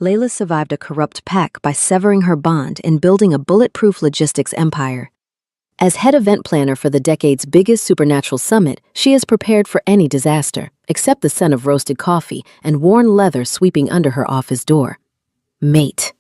Layla survived a corrupt pact by severing her bond and building a bulletproof logistics empire. As head event planner for the decade's biggest supernatural summit, she is prepared for any disaster, except the scent of roasted coffee and worn leather sweeping under her office door. Mate.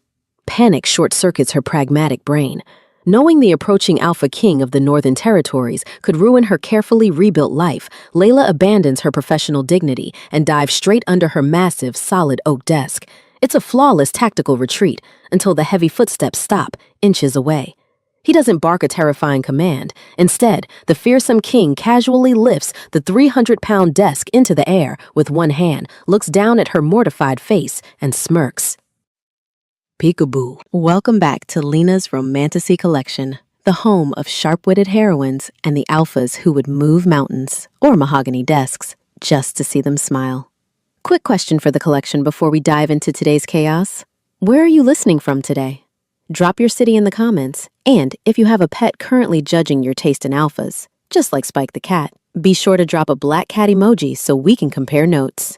Panic short-circuits her pragmatic brain. Knowing the approaching Alpha King of the Northern Territories could ruin her carefully rebuilt life, Layla abandons her professional dignity and dives straight under her massive, solid oak desk. It's a flawless tactical retreat until the heavy footsteps stop, inches away. He doesn't bark a terrifying command. Instead, the fearsome king casually lifts the 300-pound desk into the air with one hand, looks down at her mortified face, and smirks. Peekaboo. Welcome back to Lena's Romantasy Collection, the home of sharp-witted heroines and the alphas who would move mountains or mahogany desks just to see them smile. Quick question for the collection before we dive into today's chaos. Where are you listening from today? Drop your city in the comments, and if you have a pet currently judging your taste in alphas, just like Spike the cat, be sure to drop a black cat emoji so we can compare notes.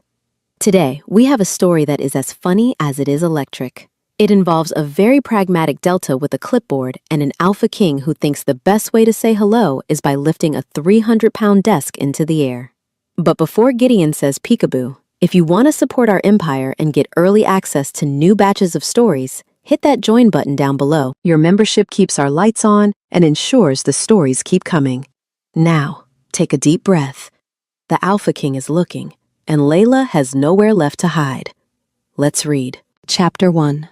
Today, we have a story that is as funny as it is electric. It involves a very pragmatic Delta with a clipboard and an Alpha King who thinks the best way to say hello is by lifting a 300-pound desk into the air. But before Gideon says peekaboo, if you want to support our empire and get early access to new batches of stories, hit that join button down below. Your membership keeps our lights on and ensures the stories keep coming. Now, take a deep breath. The Alpha King is looking, and Layla has nowhere left to hide. Let's read. Chapter 1.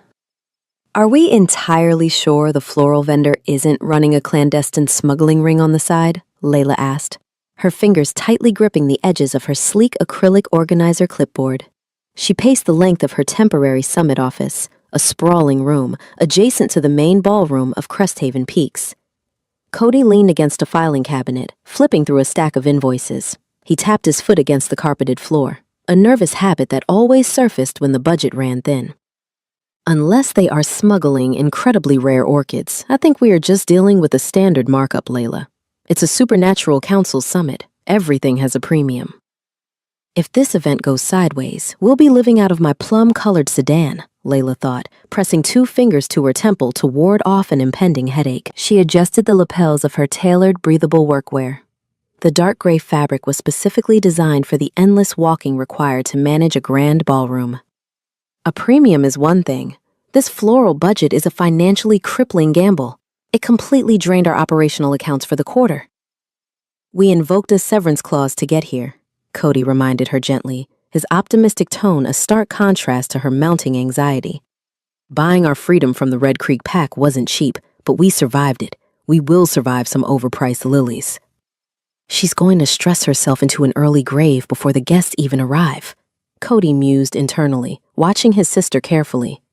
Are we entirely sure the floral vendor isn't running a clandestine smuggling ring on the side? Layla asked, her fingers tightly gripping the edges of her sleek acrylic organizer clipboard. She paced the length of her temporary summit office, a sprawling room adjacent to the main ballroom of Cresthaven Peaks. Cody leaned against a filing cabinet, flipping through a stack of invoices. He tapped his foot against the carpeted floor, a nervous habit that always surfaced when the budget ran thin. Unless they are smuggling incredibly rare orchids, I think we are just dealing with a standard markup, Layla. It's a supernatural council summit. Everything has a premium. If this event goes sideways, we'll be living out of my plum-colored sedan, Layla thought, pressing 2 fingers to her temple to ward off an impending headache. She adjusted the lapels of her tailored, breathable workwear. The dark gray fabric was specifically designed for the endless walking required to manage a grand ballroom. A premium is one thing. This floral budget is a financially crippling gamble. It completely drained our operational accounts for the quarter. We invoked a severance clause to get here, Cody reminded her gently, his optimistic tone a stark contrast to her mounting anxiety. Buying our freedom from the Red Creek Pack wasn't cheap, but we survived it. We will survive some overpriced lilies. She's going to stress herself into an early grave before the guests even arrive, Cody mused internally, watching his sister carefully.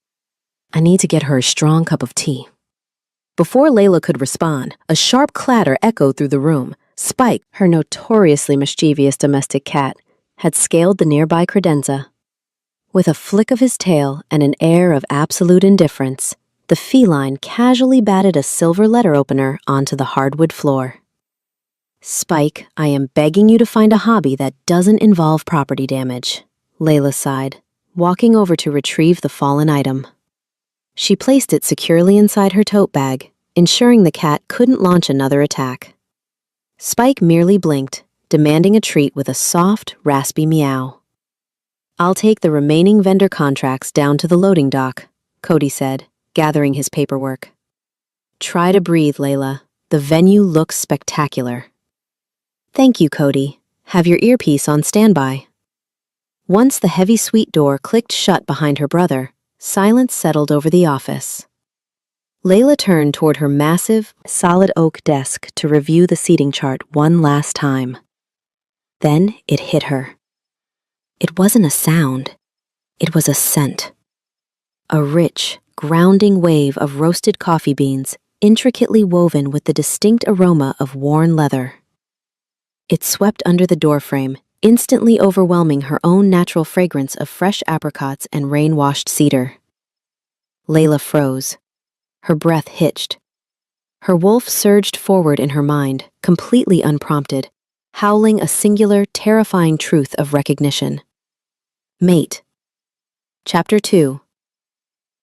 I need to get her a strong cup of tea. Before Layla could respond, a sharp clatter echoed through the room. Spike, her notoriously mischievous domestic cat, had scaled the nearby credenza. With a flick of his tail and an air of absolute indifference, the feline casually batted a silver letter opener onto the hardwood floor. Spike, I am begging you to find a hobby that doesn't involve property damage, Layla sighed, walking over to retrieve the fallen item. She placed it securely inside her tote bag, ensuring the cat couldn't launch another attack. Spike merely blinked, demanding a treat with a soft, raspy meow. I'll take the remaining vendor contracts down to the loading dock, Cody said, gathering his paperwork. Try to breathe, Layla. The venue looks spectacular. Thank you, Cody. Have your earpiece on standby. Once the heavy suite door clicked shut behind her brother, silence settled over the office. Layla turned toward her massive, solid oak desk to review the seating chart one last time. Then it hit her. It wasn't a sound. It was a scent. A rich, grounding wave of roasted coffee beans, intricately woven with the distinct aroma of worn leather. It swept under the doorframe, instantly overwhelming her own natural fragrance of fresh apricots and rain-washed cedar. Layla froze. Her breath hitched. Her wolf surged forward in her mind, completely unprompted, howling a singular, terrifying truth of recognition. Mate. Chapter 2.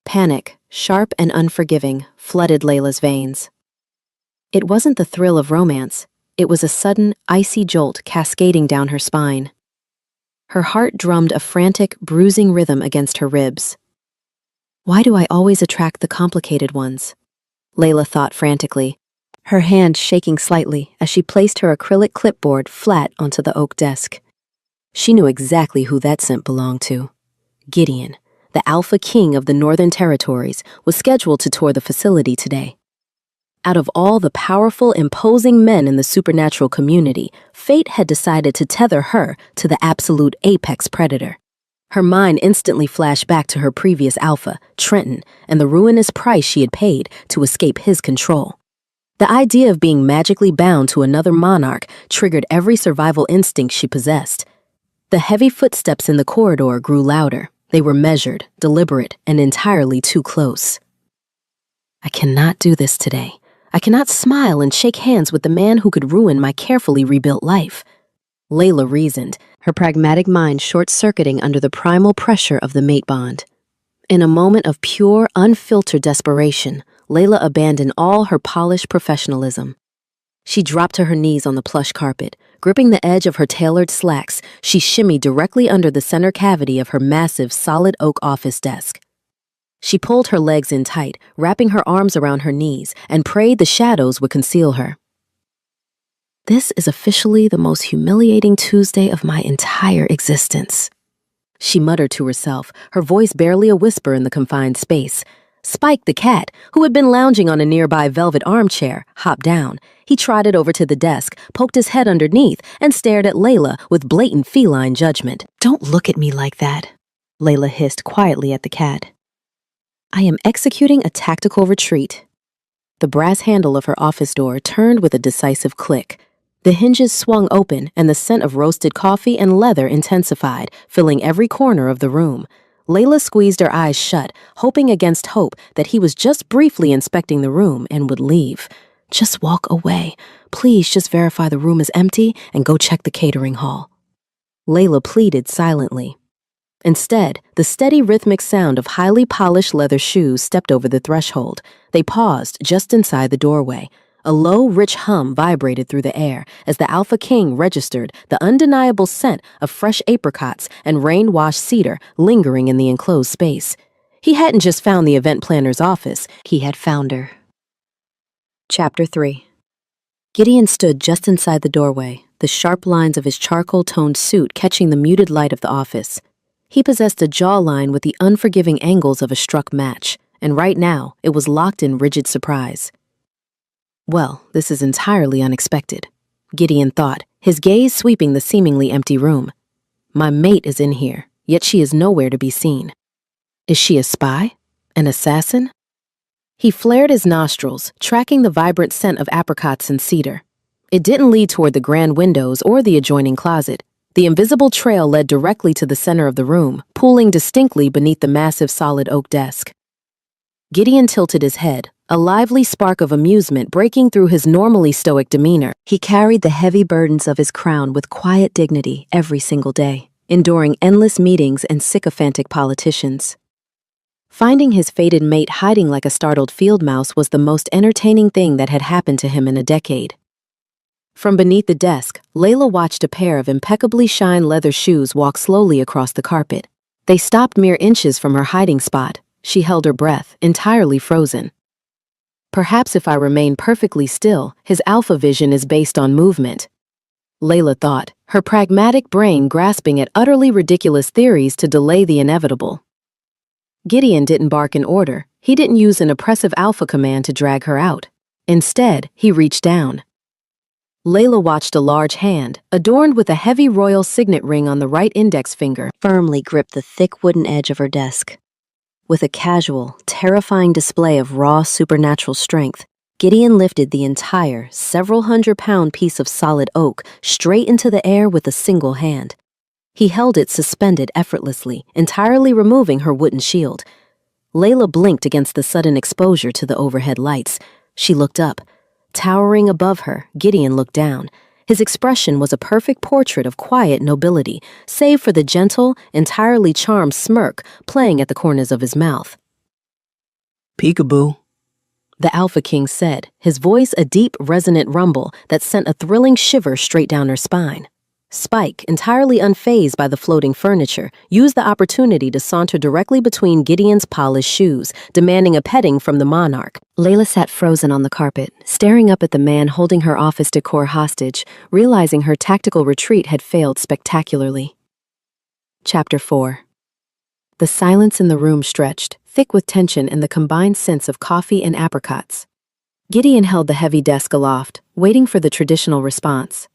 Panic, sharp and unforgiving, flooded Layla's veins. It wasn't the thrill of romance. It was a sudden, icy jolt cascading down her spine. Her heart drummed a frantic, bruising rhythm against her ribs. Why do I always attract the complicated ones? Layla thought frantically, her hand shaking slightly as she placed her acrylic clipboard flat onto the oak desk. She knew exactly who that scent belonged to. Gideon, the Alpha King of the Northern Territories, was scheduled to tour the facility today. Out of all the powerful, imposing men in the supernatural community, fate had decided to tether her to the absolute apex predator. Her mind instantly flashed back to her previous alpha, Trenton, and the ruinous price she had paid to escape his control. The idea of being magically bound to another monarch triggered every survival instinct she possessed. The heavy footsteps in the corridor grew louder. They were measured, deliberate, and entirely too close. I cannot do this today. I cannot smile and shake hands with the man who could ruin my carefully rebuilt life. Layla reasoned, her pragmatic mind short-circuiting under the primal pressure of the mate bond. In a moment of pure, unfiltered desperation, Layla abandoned all her polished professionalism. She dropped to her knees on the plush carpet. Gripping the edge of her tailored slacks, she shimmied directly under the center cavity of her massive, solid oak office desk. She pulled her legs in tight, wrapping her arms around her knees, and prayed the shadows would conceal her. This is officially the most humiliating Tuesday of my entire existence, she muttered to herself, her voice barely a whisper in the confined space. Spike the cat, who had been lounging on a nearby velvet armchair, hopped down. He trotted over to the desk, poked his head underneath, and stared at Layla with blatant feline judgment. Don't look at me like that, Layla hissed quietly at the cat. I am executing a tactical retreat. The brass handle of her office door turned with a decisive click. The hinges swung open, and the scent of roasted coffee and leather intensified, filling every corner of the room. Layla squeezed her eyes shut, hoping against hope that he was just briefly inspecting the room and would leave. Just walk away. Please just verify the room is empty and go check the catering hall. Layla pleaded silently. Instead, the steady rhythmic sound of highly polished leather shoes stepped over the threshold. They paused just inside the doorway. A low, rich hum vibrated through the air as the Alpha King registered the undeniable scent of fresh apricots and rain-washed cedar lingering in the enclosed space. He hadn't just found the event planner's office, he had found her. Chapter 3. Gideon stood just inside the doorway, the sharp lines of his charcoal-toned suit catching the muted light of the office. He possessed a jawline with the unforgiving angles of a struck match, and right now it was locked in rigid surprise. Well, this is entirely unexpected, Gideon thought, his gaze sweeping the seemingly empty room. My mate is in here, yet she is nowhere to be seen. Is she a spy? An assassin? He flared his nostrils, tracking the vibrant scent of apricots and cedar. It didn't lead toward the grand windows or the adjoining closet. The invisible trail led directly to the center of the room, pooling distinctly beneath the massive solid oak desk. Gideon tilted his head, a lively spark of amusement breaking through his normally stoic demeanor. He carried the heavy burdens of his crown with quiet dignity every single day, enduring endless meetings and sycophantic politicians. Finding his fated mate hiding like a startled field mouse was the most entertaining thing that had happened to him in a decade. From beneath the desk, Layla watched a pair of impeccably shined leather shoes walk slowly across the carpet. They stopped mere inches from her hiding spot. She held her breath, entirely frozen. Perhaps if I remain perfectly still, his alpha vision is based on movement, Layla thought, her pragmatic brain grasping at utterly ridiculous theories to delay the inevitable. Gideon didn't bark an order. He didn't use an oppressive alpha command to drag her out. Instead, he reached down. Layla watched a large hand, adorned with a heavy royal signet ring on the right index finger, firmly grip the thick wooden edge of her desk. With a casual, terrifying display of raw supernatural strength, Gideon lifted the entire, several hundred-pound piece of solid oak straight into the air with a single hand. He held it suspended effortlessly, entirely removing her wooden shield. Layla blinked against the sudden exposure to the overhead lights. She looked up. Towering above her, Gideon looked down. His expression was a perfect portrait of quiet nobility, save for the gentle, entirely charmed smirk playing at the corners of his mouth. Peekaboo. The Alpha King said, his voice a deep, resonant rumble that sent a thrilling shiver straight down her spine. Spike, entirely unfazed by the floating furniture, used the opportunity to saunter directly between Gideon's polished shoes, demanding a petting from the monarch. Layla sat frozen on the carpet, staring up at the man holding her office decor hostage, realizing her tactical retreat had failed spectacularly. Chapter 4. The silence in the room stretched, thick with tension and the combined scents of coffee and apricots. Gideon held the heavy desk aloft, waiting for the traditional response.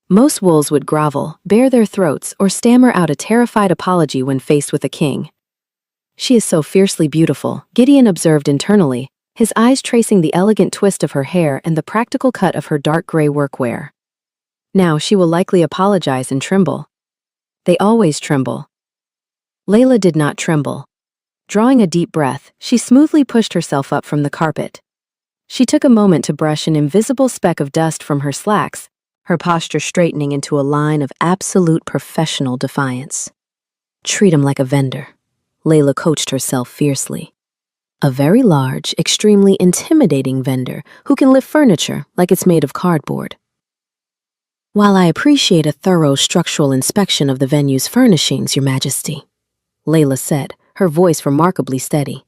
Most wolves would grovel, bare their throats, or stammer out a terrified apology when faced with a king. She is so fiercely beautiful, Gideon observed internally, his eyes tracing the elegant twist of her hair and the practical cut of her dark gray workwear. Now she will likely apologize and tremble. They always tremble. Layla did not tremble. Drawing a deep breath, she smoothly pushed herself up from the carpet. She took a moment to brush an invisible speck of dust from her slacks, her posture straightening into a line of absolute professional defiance. Treat him like a vendor, Layla coached herself fiercely. A very large, extremely intimidating vendor who can lift furniture like it's made of cardboard. While I appreciate a thorough structural inspection of the venue's furnishings, Your Majesty, Layla said, her voice remarkably steady.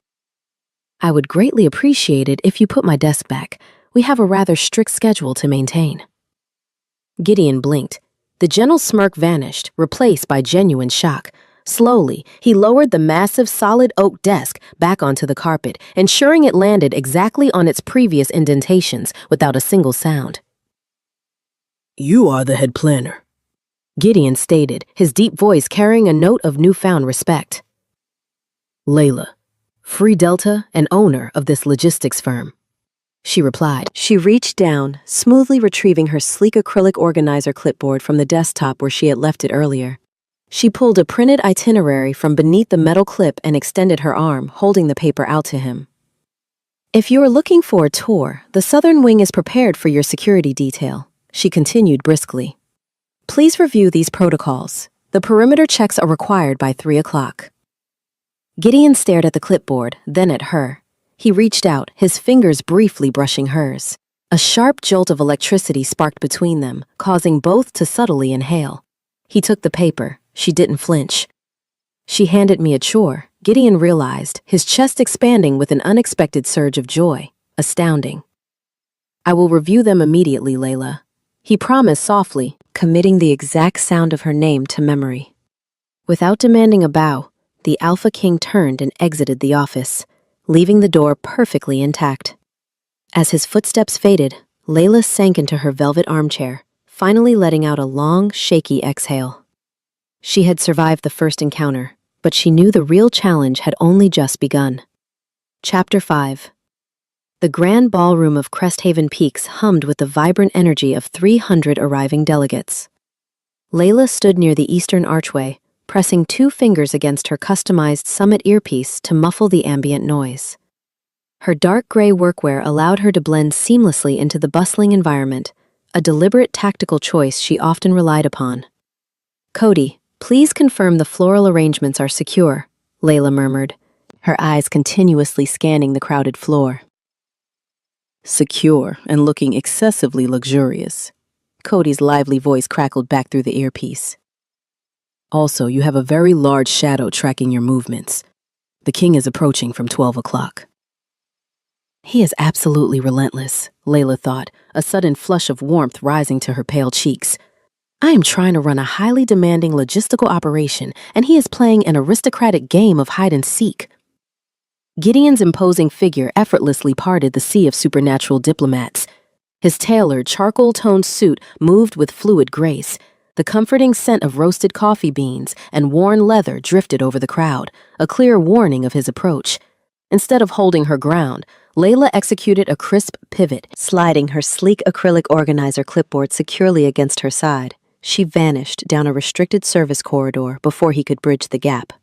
I would greatly appreciate it if you put my desk back. We have a rather strict schedule to maintain. Gideon blinked. The gentle smirk vanished, replaced by genuine shock. Slowly, he lowered the massive solid oak desk back onto the carpet, ensuring it landed exactly on its previous indentations without a single sound. You are the head planner, Gideon stated, his deep voice carrying a note of newfound respect. Layla, Free Delta and owner of this logistics firm, she replied. She reached down, smoothly retrieving her sleek acrylic organizer clipboard from the desktop where she had left it earlier. She pulled a printed itinerary from beneath the metal clip and extended her arm, holding the paper out to him. If you are looking for a tour, the southern wing is prepared for your security detail, she continued briskly. Please review these protocols. The perimeter checks are required by 3 o'clock. Gideon stared at the clipboard, then at her. He reached out, his fingers briefly brushing hers. A sharp jolt of electricity sparked between them, causing both to subtly inhale. He took the paper. She didn't flinch. She handed me a chore, Gideon realized, his chest expanding with an unexpected surge of joy. Astounding. I will review them immediately, Layla, he promised softly, committing the exact sound of her name to memory. Without demanding a bow, the Alpha King turned and exited the office, leaving the door perfectly intact. As his footsteps faded, Layla sank into her velvet armchair, finally letting out a long, shaky exhale. She had survived the first encounter, but she knew the real challenge had only just begun. Chapter 5. The grand ballroom of Cresthaven Peaks hummed with the vibrant energy of 300 arriving delegates. Layla stood near the eastern archway, pressing 2 fingers against her customized summit earpiece to muffle the ambient noise. Her dark gray workwear allowed her to blend seamlessly into the bustling environment, a deliberate tactical choice she often relied upon. Cody, please confirm the floral arrangements are secure, Layla murmured, her eyes continuously scanning the crowded floor. Secure and looking excessively luxurious, Cody's lively voice crackled back through the earpiece. Also, you have a very large shadow tracking your movements. The king is approaching from 12 o'clock. He is absolutely relentless, Layla thought, a sudden flush of warmth rising to her pale cheeks. I am trying to run a highly demanding logistical operation, and he is playing an aristocratic game of hide and seek. Gideon's imposing figure effortlessly parted the sea of supernatural diplomats. His tailored, charcoal-toned suit moved with fluid grace. The comforting scent of roasted coffee beans and worn leather drifted over the crowd, a clear warning of his approach. Instead of holding her ground, Layla executed a crisp pivot, sliding her sleek acrylic organizer clipboard securely against her side. She vanished down a restricted service corridor before he could bridge the gap.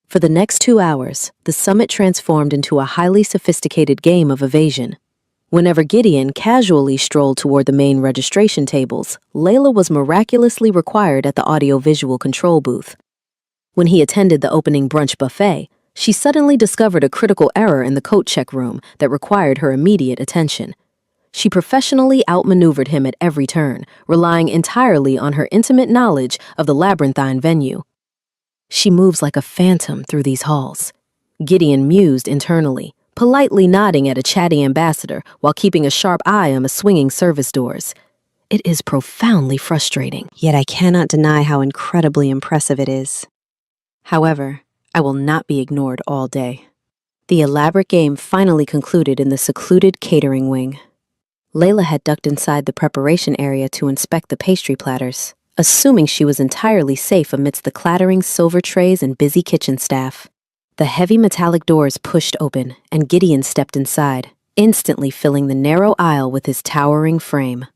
For the next 2 hours, the summit transformed into a highly sophisticated game of evasion. Whenever Gideon casually strolled toward the main registration tables, Layla was miraculously required at the audio-visual control booth. When he attended the opening brunch buffet, She suddenly discovered a critical error in the coat check room that required her immediate attention. She professionally outmaneuvered him at every turn, relying entirely on her intimate knowledge of the labyrinthine venue. She moves like a phantom through these halls. Gideon mused internally, politely nodding at a chatty ambassador while keeping a sharp eye on the swinging service doors. It is profoundly frustrating, yet I cannot deny how incredibly impressive it is. However, I will not be ignored all day. The elaborate game finally concluded in the secluded catering wing. Layla had ducked inside the preparation area to inspect the pastry platters, assuming she was entirely safe amidst the clattering silver trays and busy kitchen staff. The heavy metallic doors pushed open, and Gideon stepped inside, instantly filling the narrow aisle with his towering frame.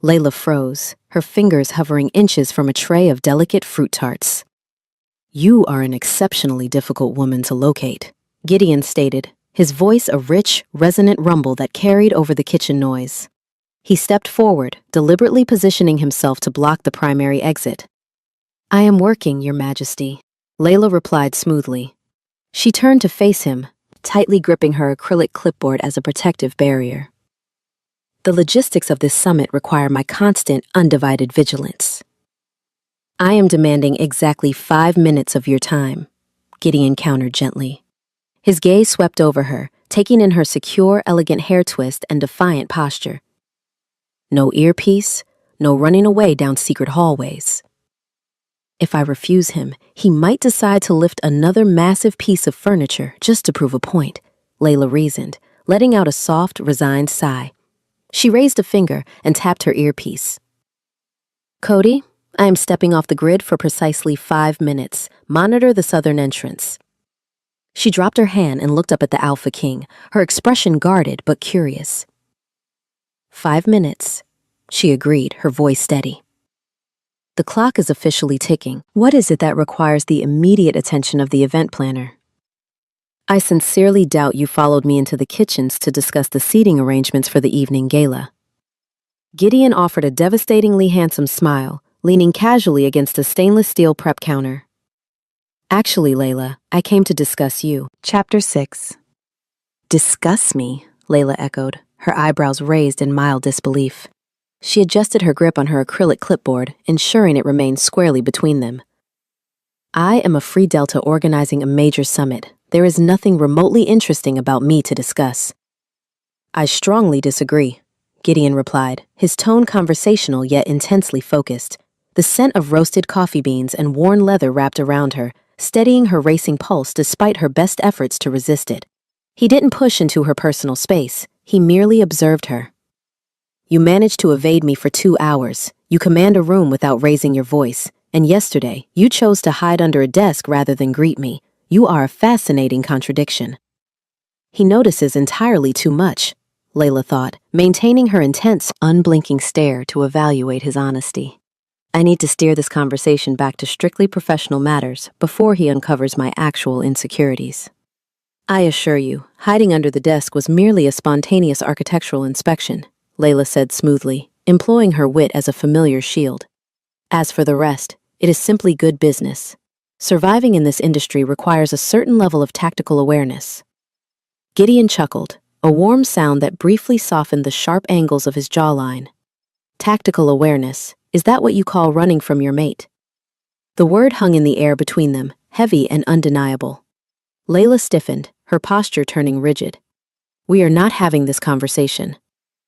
Layla froze, her fingers hovering inches from a tray of delicate fruit tarts. "You are an exceptionally difficult woman to locate," Gideon stated, his voice a rich, resonant rumble that carried over the kitchen noise. He stepped forward, deliberately positioning himself to block the primary exit. "I am working, Your Majesty," Layla replied smoothly. She turned to face him, tightly gripping her acrylic clipboard as a protective barrier. "The logistics of this summit require my constant, undivided vigilance. I am demanding exactly 5 minutes of your time," Gideon countered gently. His gaze swept over her, taking in her secure, elegant hair twist and defiant posture. No earpiece, no running away down secret hallways. If I refuse him, he might decide to lift another massive piece of furniture just to prove a point, Layla reasoned, letting out a soft, resigned sigh. She raised a finger and tapped her earpiece. "Cody, I am stepping off the grid for precisely 5 minutes. Monitor the southern entrance." She dropped her hand and looked up at the Alpha King, her expression guarded but curious. 5 minutes, she agreed, her voice steady. "The clock is officially ticking. What is it that requires the immediate attention of the event planner?" "I sincerely doubt you followed me into the kitchens to discuss the seating arrangements for the evening gala." Gideon offered a devastatingly handsome smile, leaning casually against a stainless steel prep counter. "Actually, Layla, I came to discuss you." Chapter 6. "Discuss me?" Layla echoed, her eyebrows raised in mild disbelief. She adjusted her grip on her acrylic clipboard, ensuring it remained squarely between them. "I am a Free Delta organizing a major summit. There is nothing remotely interesting about me to discuss." "I strongly disagree," Gideon replied, his tone conversational yet intensely focused. The scent of roasted coffee beans and worn leather wrapped around her, steadying her racing pulse despite her best efforts to resist it. He didn't push into her personal space, he merely observed her. "You managed to evade me for 2 hours. You command a room without raising your voice. And yesterday, you chose to hide under a desk rather than greet me. You are a fascinating contradiction." He notices entirely too much, Layla thought, maintaining her intense, unblinking stare to evaluate his honesty. I need to steer this conversation back to strictly professional matters before he uncovers my actual insecurities. "I assure you, hiding under the desk was merely a spontaneous architectural inspection," Layla said smoothly, employing her wit as a familiar shield. "As for the rest, it is simply good business. Surviving in this industry requires a certain level of tactical awareness." Gideon chuckled, a warm sound that briefly softened the sharp angles of his jawline. "Tactical awareness, is that what you call running from your mate?" The word hung in the air between them, heavy and undeniable. Layla stiffened, her posture turning rigid. "We are not having this conversation.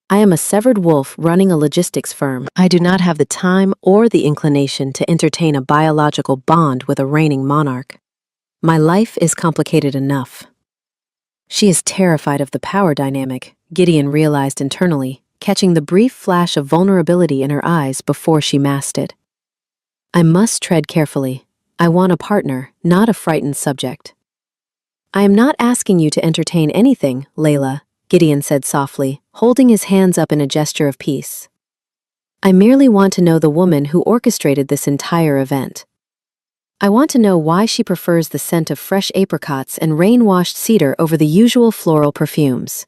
I am a severed wolf running a logistics firm. I do not have the time or the inclination to entertain a biological bond with a reigning monarch. My life is complicated enough." She is terrified of the power dynamic, Gideon realized internally, catching the brief flash of vulnerability in her eyes before she masked it. "I must tread carefully. I want a partner, not a frightened subject." "I am not asking you to entertain anything, Layla," Gideon said softly, holding his hands up in a gesture of peace. "I merely want to know the woman who orchestrated this entire event. I want to know why she prefers the scent of fresh apricots and rain-washed cedar over the usual floral perfumes."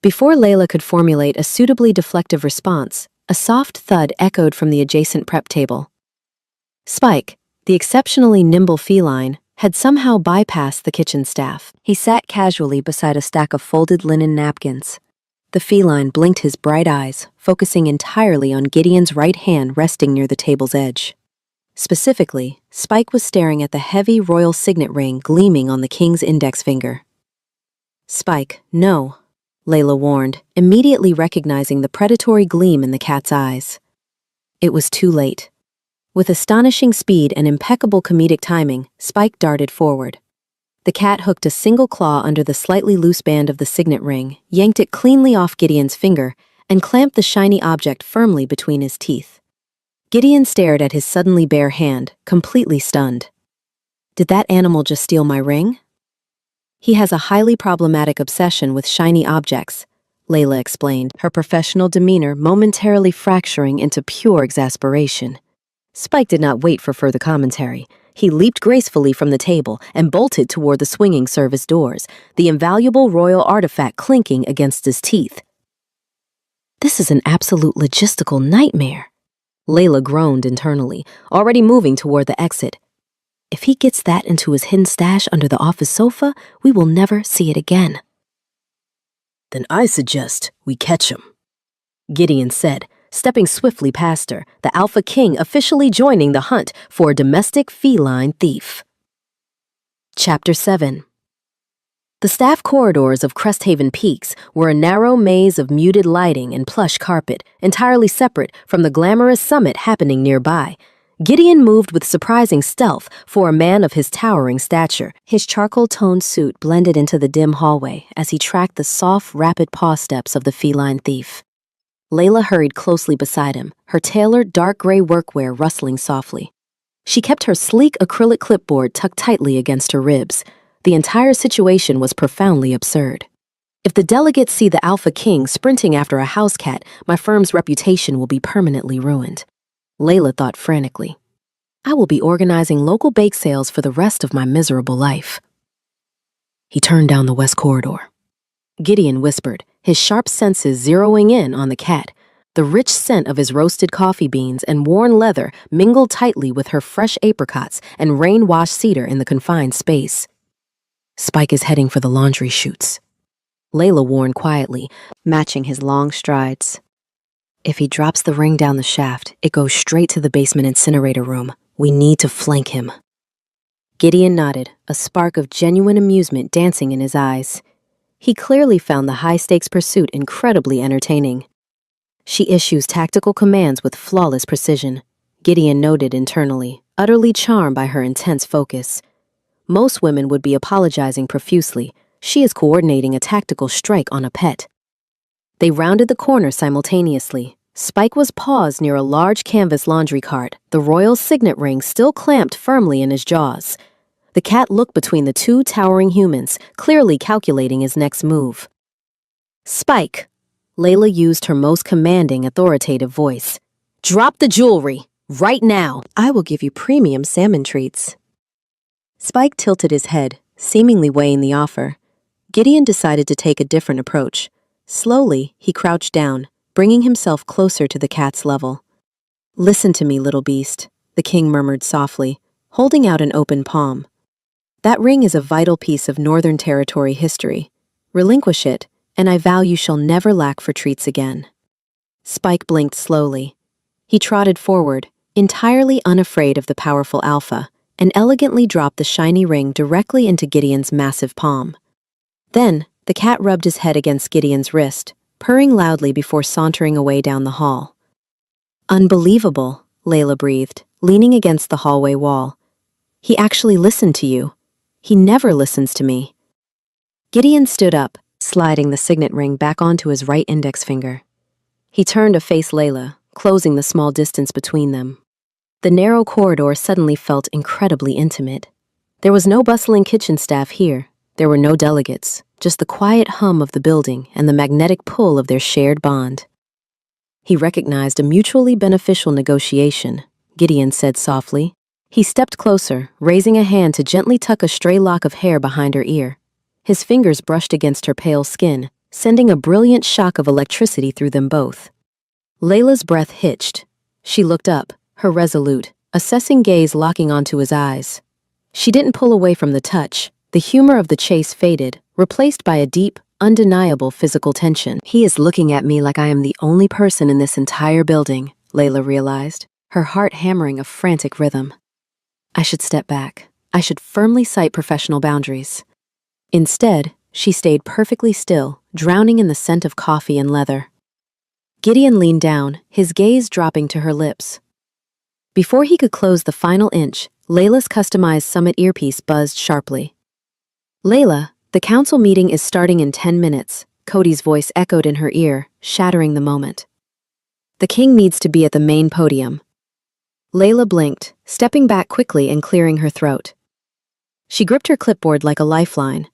Before Layla could formulate a suitably deflective response, a soft thud echoed from the adjacent prep table. Spike, the exceptionally nimble feline, had somehow bypassed the kitchen staff. He sat casually beside a stack of folded linen napkins. The feline blinked his bright eyes, focusing entirely on Gideon's right hand resting near the table's edge. Specifically, Spike was staring at the heavy royal signet ring gleaming on the king's index finger. "Spike, no," Layla warned, immediately recognizing the predatory gleam in the cat's eyes. It was too late. With astonishing speed and impeccable comedic timing, Spike darted forward. The cat hooked a single claw under the slightly loose band of the signet ring, yanked it cleanly off Gideon's finger, and clamped the shiny object firmly between his teeth. Gideon stared at his suddenly bare hand, completely stunned. Did that animal just steal my ring? He has a highly problematic obsession with shiny objects, Layla explained, her professional demeanor momentarily fracturing into pure exasperation. Spike did not wait for further commentary. He leaped gracefully from the table and bolted toward the swinging service doors, the invaluable royal artifact clinking against his teeth. This is an absolute logistical nightmare, Layla groaned internally, already moving toward the exit. If he gets that into his hidden stash under the office sofa, we will never see it again. Then I suggest we catch him, Gideon said, stepping swiftly past her, the Alpha King officially joining the hunt for a domestic feline thief. Chapter 7. The staff corridors of Cresthaven Peaks were a narrow maze of muted lighting and plush carpet, entirely separate from the glamorous summit happening nearby. Gideon moved with surprising stealth for a man of his towering stature. His charcoal-toned suit blended into the dim hallway as he tracked the soft, rapid paw steps of the feline thief. Layla hurried closely beside him, her tailored dark gray workwear rustling softly. She kept her sleek acrylic clipboard tucked tightly against her ribs. The entire situation was profoundly absurd. If the delegates see the Alpha King sprinting after a house cat, my firm's reputation will be permanently ruined. Layla thought frantically. I will be organizing local bake sales for the rest of my miserable life. He turned down the west corridor. Gideon whispered, his sharp senses zeroing in on the cat. The rich scent of his roasted coffee beans and worn leather mingled tightly with her fresh apricots and rain-washed cedar in the confined space. Spike is heading for the laundry chutes, Layla warned quietly, matching his long strides. If he drops the ring down the shaft, it goes straight to the basement incinerator room. We need to flank him. Gideon nodded, a spark of genuine amusement dancing in his eyes. He clearly found the high-stakes pursuit incredibly entertaining. She issues tactical commands with flawless precision, Gideon noted internally, utterly charmed by her intense focus. Most women would be apologizing profusely. She is coordinating a tactical strike on a pet. They rounded the corner simultaneously. Spike was paused near a large canvas laundry cart, the royal signet ring still clamped firmly in his jaws. The cat looked between the two towering humans, clearly calculating his next move. Spike, Layla used her most commanding, authoritative voice. Drop the jewelry, right now. I will give you premium salmon treats. Spike tilted his head, seemingly weighing the offer. Gideon decided to take a different approach. Slowly, he crouched down, bringing himself closer to the cat's level. Listen to me, little beast, the king murmured softly, holding out an open palm. That ring is a vital piece of Northern Territory history. Relinquish it, and I vow you shall never lack for treats again. Spike blinked slowly. He trotted forward, entirely unafraid of the powerful Alpha, and elegantly dropped the shiny ring directly into Gideon's massive palm. Then, the cat rubbed his head against Gideon's wrist, purring loudly before sauntering away down the hall. Unbelievable, Layla breathed, leaning against the hallway wall. He actually listened to you. He never listens to me. Gideon stood up, sliding the signet ring back onto his right index finger. He turned to face Layla, closing the small distance between them. The narrow corridor suddenly felt incredibly intimate. There was no bustling kitchen staff here. There were no delegates, just the quiet hum of the building and the magnetic pull of their shared bond. He recognized a mutually beneficial negotiation, Gideon said softly. He stepped closer, raising a hand to gently tuck a stray lock of hair behind her ear. His fingers brushed against her pale skin, sending a brilliant shock of electricity through them both. Layla's breath hitched. She looked up, her resolute, assessing gaze locking onto his eyes. She didn't pull away from the touch. The humor of the chase faded, replaced by a deep, undeniable physical tension. He is looking at me like I am the only person in this entire building, Layla realized, her heart hammering a frantic rhythm. I should step back. I should firmly cite professional boundaries. Instead, she stayed perfectly still, drowning in the scent of coffee and leather. Gideon leaned down, his gaze dropping to her lips. Before he could close the final inch, Layla's customized Summit earpiece buzzed sharply. "Layla, the council meeting is starting in 10 minutes, Cody's voice echoed in her ear, shattering the moment. The king needs to be at the main podium. Layla blinked, stepping back quickly and clearing her throat. She gripped her clipboard like a lifeline.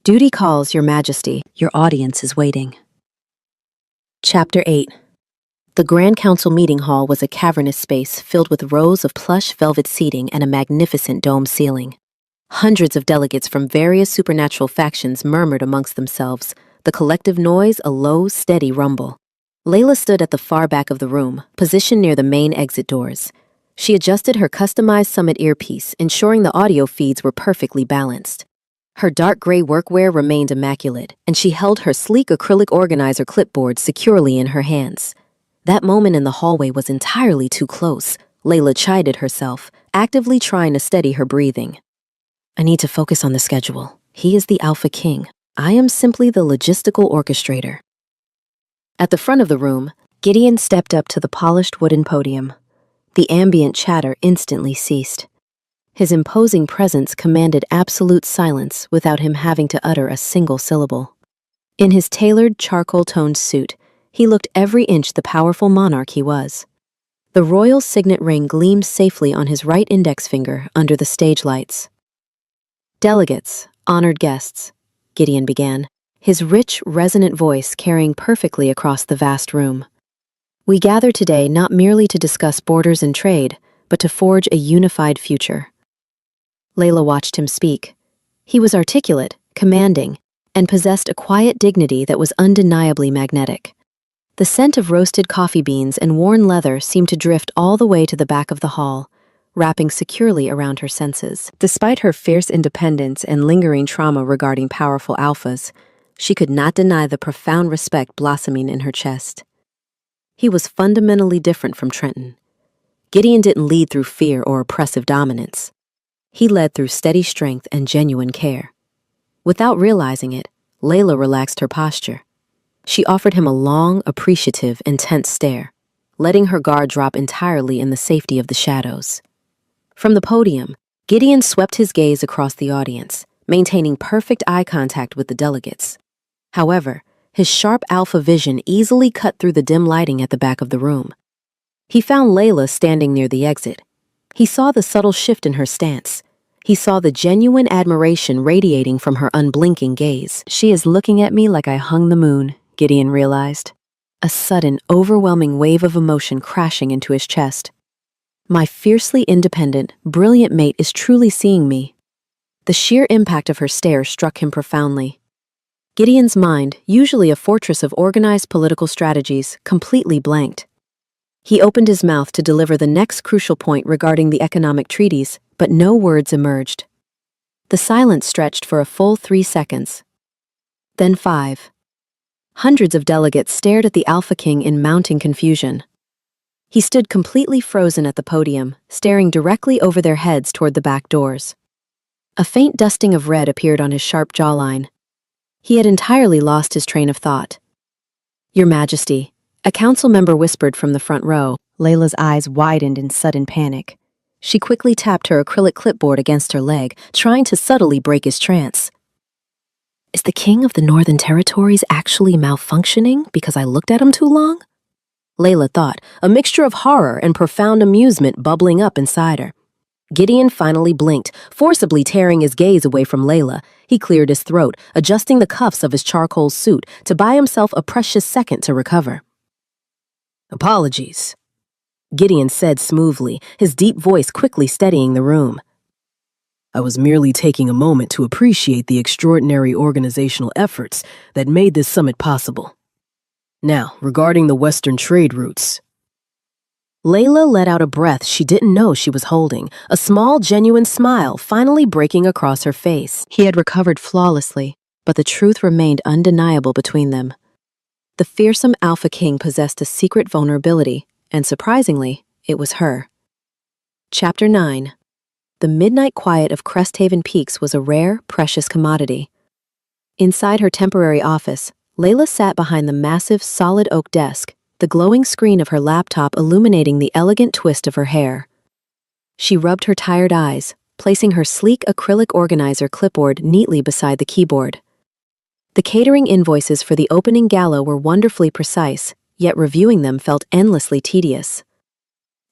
Duty calls, Your Majesty. Your audience is waiting. Chapter 8. The Grand Council meeting hall was a cavernous space filled with rows of plush velvet seating and a magnificent dome ceiling. Hundreds of delegates from various supernatural factions murmured amongst themselves, the collective noise a low, steady rumble. Layla stood at the far back of the room, positioned near the main exit doors. She adjusted her customized Summit earpiece, ensuring the audio feeds were perfectly balanced. Her dark gray workwear remained immaculate, and she held her sleek acrylic organizer clipboard securely in her hands. That moment in the hallway was entirely too close. Layla chided herself, actively trying to steady her breathing. I need to focus on the schedule. He is the Alpha King. I am simply the logistical orchestrator. At the front of the room, Gideon stepped up to the polished wooden podium. The ambient chatter instantly ceased. His imposing presence commanded absolute silence without him having to utter a single syllable. In his tailored charcoal-toned suit, he looked every inch the powerful monarch he was. The royal signet ring gleamed safely on his right index finger under the stage lights. Delegates, honored guests, Gideon began, his rich, resonant voice carrying perfectly across the vast room. We gather today not merely to discuss borders and trade, but to forge a unified future. Layla watched him speak. He was articulate, commanding, and possessed a quiet dignity that was undeniably magnetic. The scent of roasted coffee beans and worn leather seemed to drift all the way to the back of the hall, wrapping securely around her senses. Despite her fierce independence and lingering trauma regarding powerful alphas, she could not deny the profound respect blossoming in her chest. He was fundamentally different from Trenton. Gideon didn't lead through fear or oppressive dominance. He led through steady strength and genuine care. Without realizing it, Layla relaxed her posture. She offered him a long, appreciative, intense stare, letting her guard drop entirely in the safety of the shadows. From the podium, Gideon swept his gaze across the audience, maintaining perfect eye contact with the delegates. However, his sharp alpha vision easily cut through the dim lighting at the back of the room. He found Layla standing near the exit. He saw the subtle shift in her stance. He saw the genuine admiration radiating from her unblinking gaze. She is looking at me like I hung the moon, Gideon realized. A sudden, overwhelming wave of emotion crashing into his chest. My fiercely independent, brilliant mate is truly seeing me. The sheer impact of her stare struck him profoundly. Gideon's mind, usually a fortress of organized political strategies, completely blanked. He opened his mouth to deliver the next crucial point regarding the economic treaties, but no words emerged. The silence stretched for a full 3 seconds. Then 5. Hundreds of delegates stared at the Alpha King in mounting confusion. He stood completely frozen at the podium, staring directly over their heads toward the back doors. A faint dusting of red appeared on his sharp jawline. He had entirely lost his train of thought. Your Majesty, a council member whispered from the front row. Layla's eyes widened in sudden panic. She quickly tapped her acrylic clipboard against her leg, trying to subtly break his trance. Is the king of the Northern Territories actually malfunctioning because I looked at him too long? Layla thought, a mixture of horror and profound amusement bubbling up inside her. Gideon finally blinked, forcibly tearing his gaze away from Layla. He cleared his throat, adjusting the cuffs of his charcoal suit to buy himself a precious second to recover. Apologies, Gideon said smoothly, his deep voice quickly steadying the room. I was merely taking a moment to appreciate the extraordinary organizational efforts that made this summit possible. Now, regarding the Western trade routes. Layla let out a breath she didn't know she was holding, a small, genuine smile finally breaking across her face. He had recovered flawlessly, but the truth remained undeniable between them. The fearsome Alpha King possessed a secret vulnerability, and surprisingly, it was her. Chapter 9. The midnight quiet of Cresthaven Peaks was a rare, precious commodity. Inside her temporary office, Layla sat behind the massive, solid oak desk, the glowing screen of her laptop illuminating the elegant twist of her hair. She rubbed her tired eyes, placing her sleek acrylic organizer clipboard neatly beside the keyboard. The catering invoices for the opening gala were wonderfully precise, yet reviewing them felt endlessly tedious.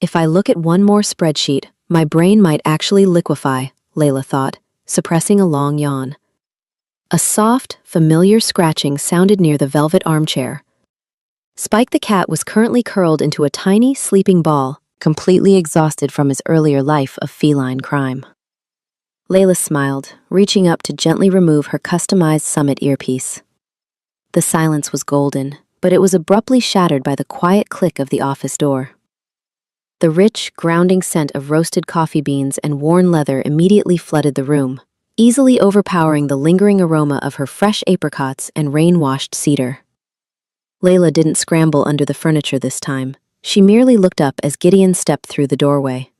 If I look at one more spreadsheet, my brain might actually liquefy, Layla thought, suppressing a long yawn. A soft, familiar scratching sounded near the velvet armchair. Spike the cat was currently curled into a tiny, sleeping ball, completely exhausted from his earlier life of feline crime. Layla smiled, reaching up to gently remove her customized Summit earpiece. The silence was golden, but it was abruptly shattered by the quiet click of the office door. The rich, grounding scent of roasted coffee beans and worn leather immediately flooded the room, easily overpowering the lingering aroma of her fresh apricots and rain-washed cedar. Layla didn't scramble under the furniture this time. She merely looked up as Gideon stepped through the doorway.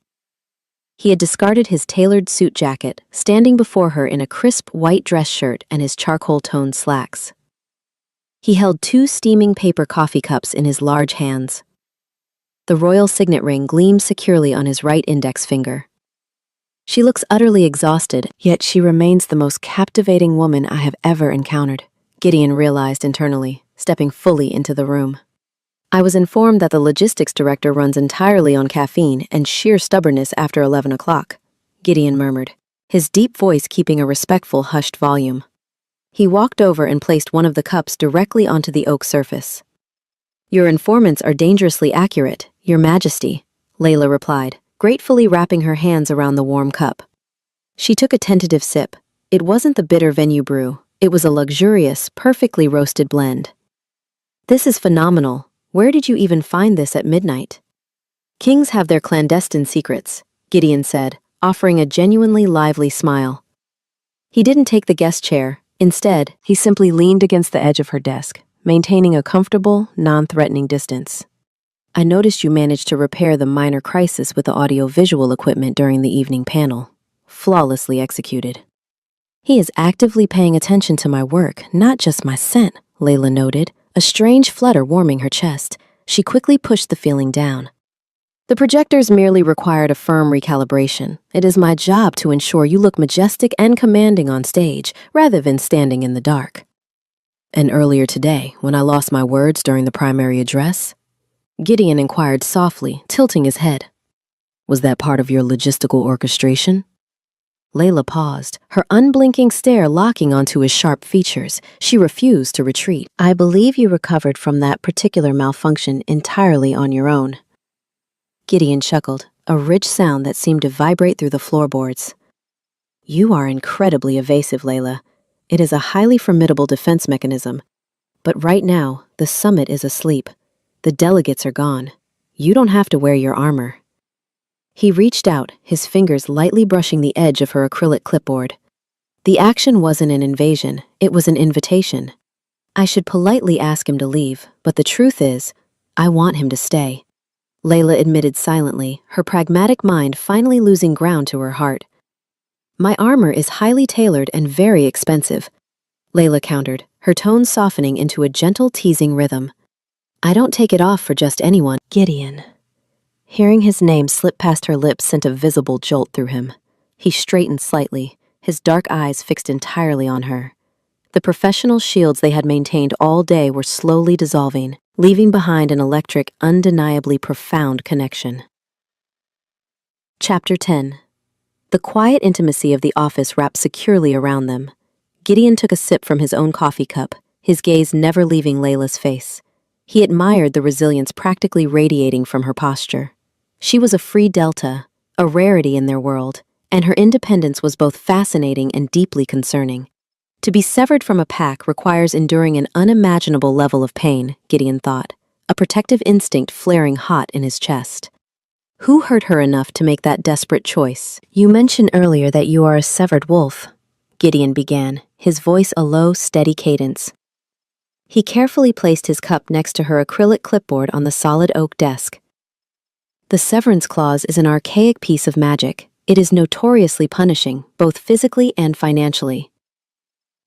He had discarded his tailored suit jacket, standing before her in a crisp white dress shirt and his charcoal-toned slacks. He held 2 steaming paper coffee cups in his large hands. The royal signet ring gleamed securely on his right index finger. She looks utterly exhausted, yet she remains the most captivating woman I have ever encountered, Gideon realized internally, stepping fully into the room. I was informed that the logistics director runs entirely on caffeine and sheer stubbornness after 11 o'clock, Gideon murmured, his deep voice keeping a respectful, hushed volume. He walked over and placed one of the cups directly onto the oak surface. Your informants are dangerously accurate, Your Majesty, Layla replied, gratefully wrapping her hands around the warm cup. She took a tentative sip. It wasn't the bitter venue brew. It was a luxurious, perfectly roasted blend. This is phenomenal. Where did you even find this at midnight? Kings have their clandestine secrets, Gideon said, offering a genuinely lively smile. He didn't take the guest chair. Instead, he simply leaned against the edge of her desk, maintaining a comfortable, non-threatening distance. I noticed you managed to repair the minor crisis with the audio-visual equipment during the evening panel. Flawlessly executed. He is actively paying attention to my work, not just my scent, Layla noted, a strange flutter warming her chest. She quickly pushed the feeling down. The projectors merely required a firm recalibration. It is my job to ensure you look majestic and commanding on stage, rather than standing in the dark. And earlier today, when I lost my words during the primary address, Gideon inquired softly, tilting his head. Was that part of your logistical orchestration? Layla paused, her unblinking stare locking onto his sharp features. She refused to retreat. I believe you recovered from that particular malfunction entirely on your own. Gideon chuckled, a rich sound that seemed to vibrate through the floorboards. You are incredibly evasive, Layla. It is a highly formidable defense mechanism. But right now, the summit is asleep. The delegates are gone. You don't have to wear your armor. He reached out, his fingers lightly brushing the edge of her acrylic clipboard. The action wasn't an invasion, it was an invitation. I should politely ask him to leave, but the truth is, I want him to stay. Layla admitted silently, her pragmatic mind finally losing ground to her heart. My armor is highly tailored and very expensive, Layla countered, her tone softening into a gentle teasing rhythm. I don't take it off for just anyone. Gideon. Hearing his name slip past her lips sent a visible jolt through him. He straightened slightly, his dark eyes fixed entirely on her. The professional shields they had maintained all day were slowly dissolving, leaving behind an electric, undeniably profound connection. Chapter 10. The quiet intimacy of the office wrapped securely around them. Gideon took a sip from his own coffee cup, his gaze never leaving Layla's face. He admired the resilience practically radiating from her posture. She was a free Delta, a rarity in their world, and her independence was both fascinating and deeply concerning. To be severed from a pack requires enduring an unimaginable level of pain, Gideon thought, a protective instinct flaring hot in his chest. Who hurt her enough to make that desperate choice? You mentioned earlier that you are a severed wolf, Gideon began, his voice a low, steady cadence. He carefully placed his cup next to her acrylic clipboard on the solid oak desk. The severance clause is an archaic piece of magic. It is notoriously punishing, both physically and financially.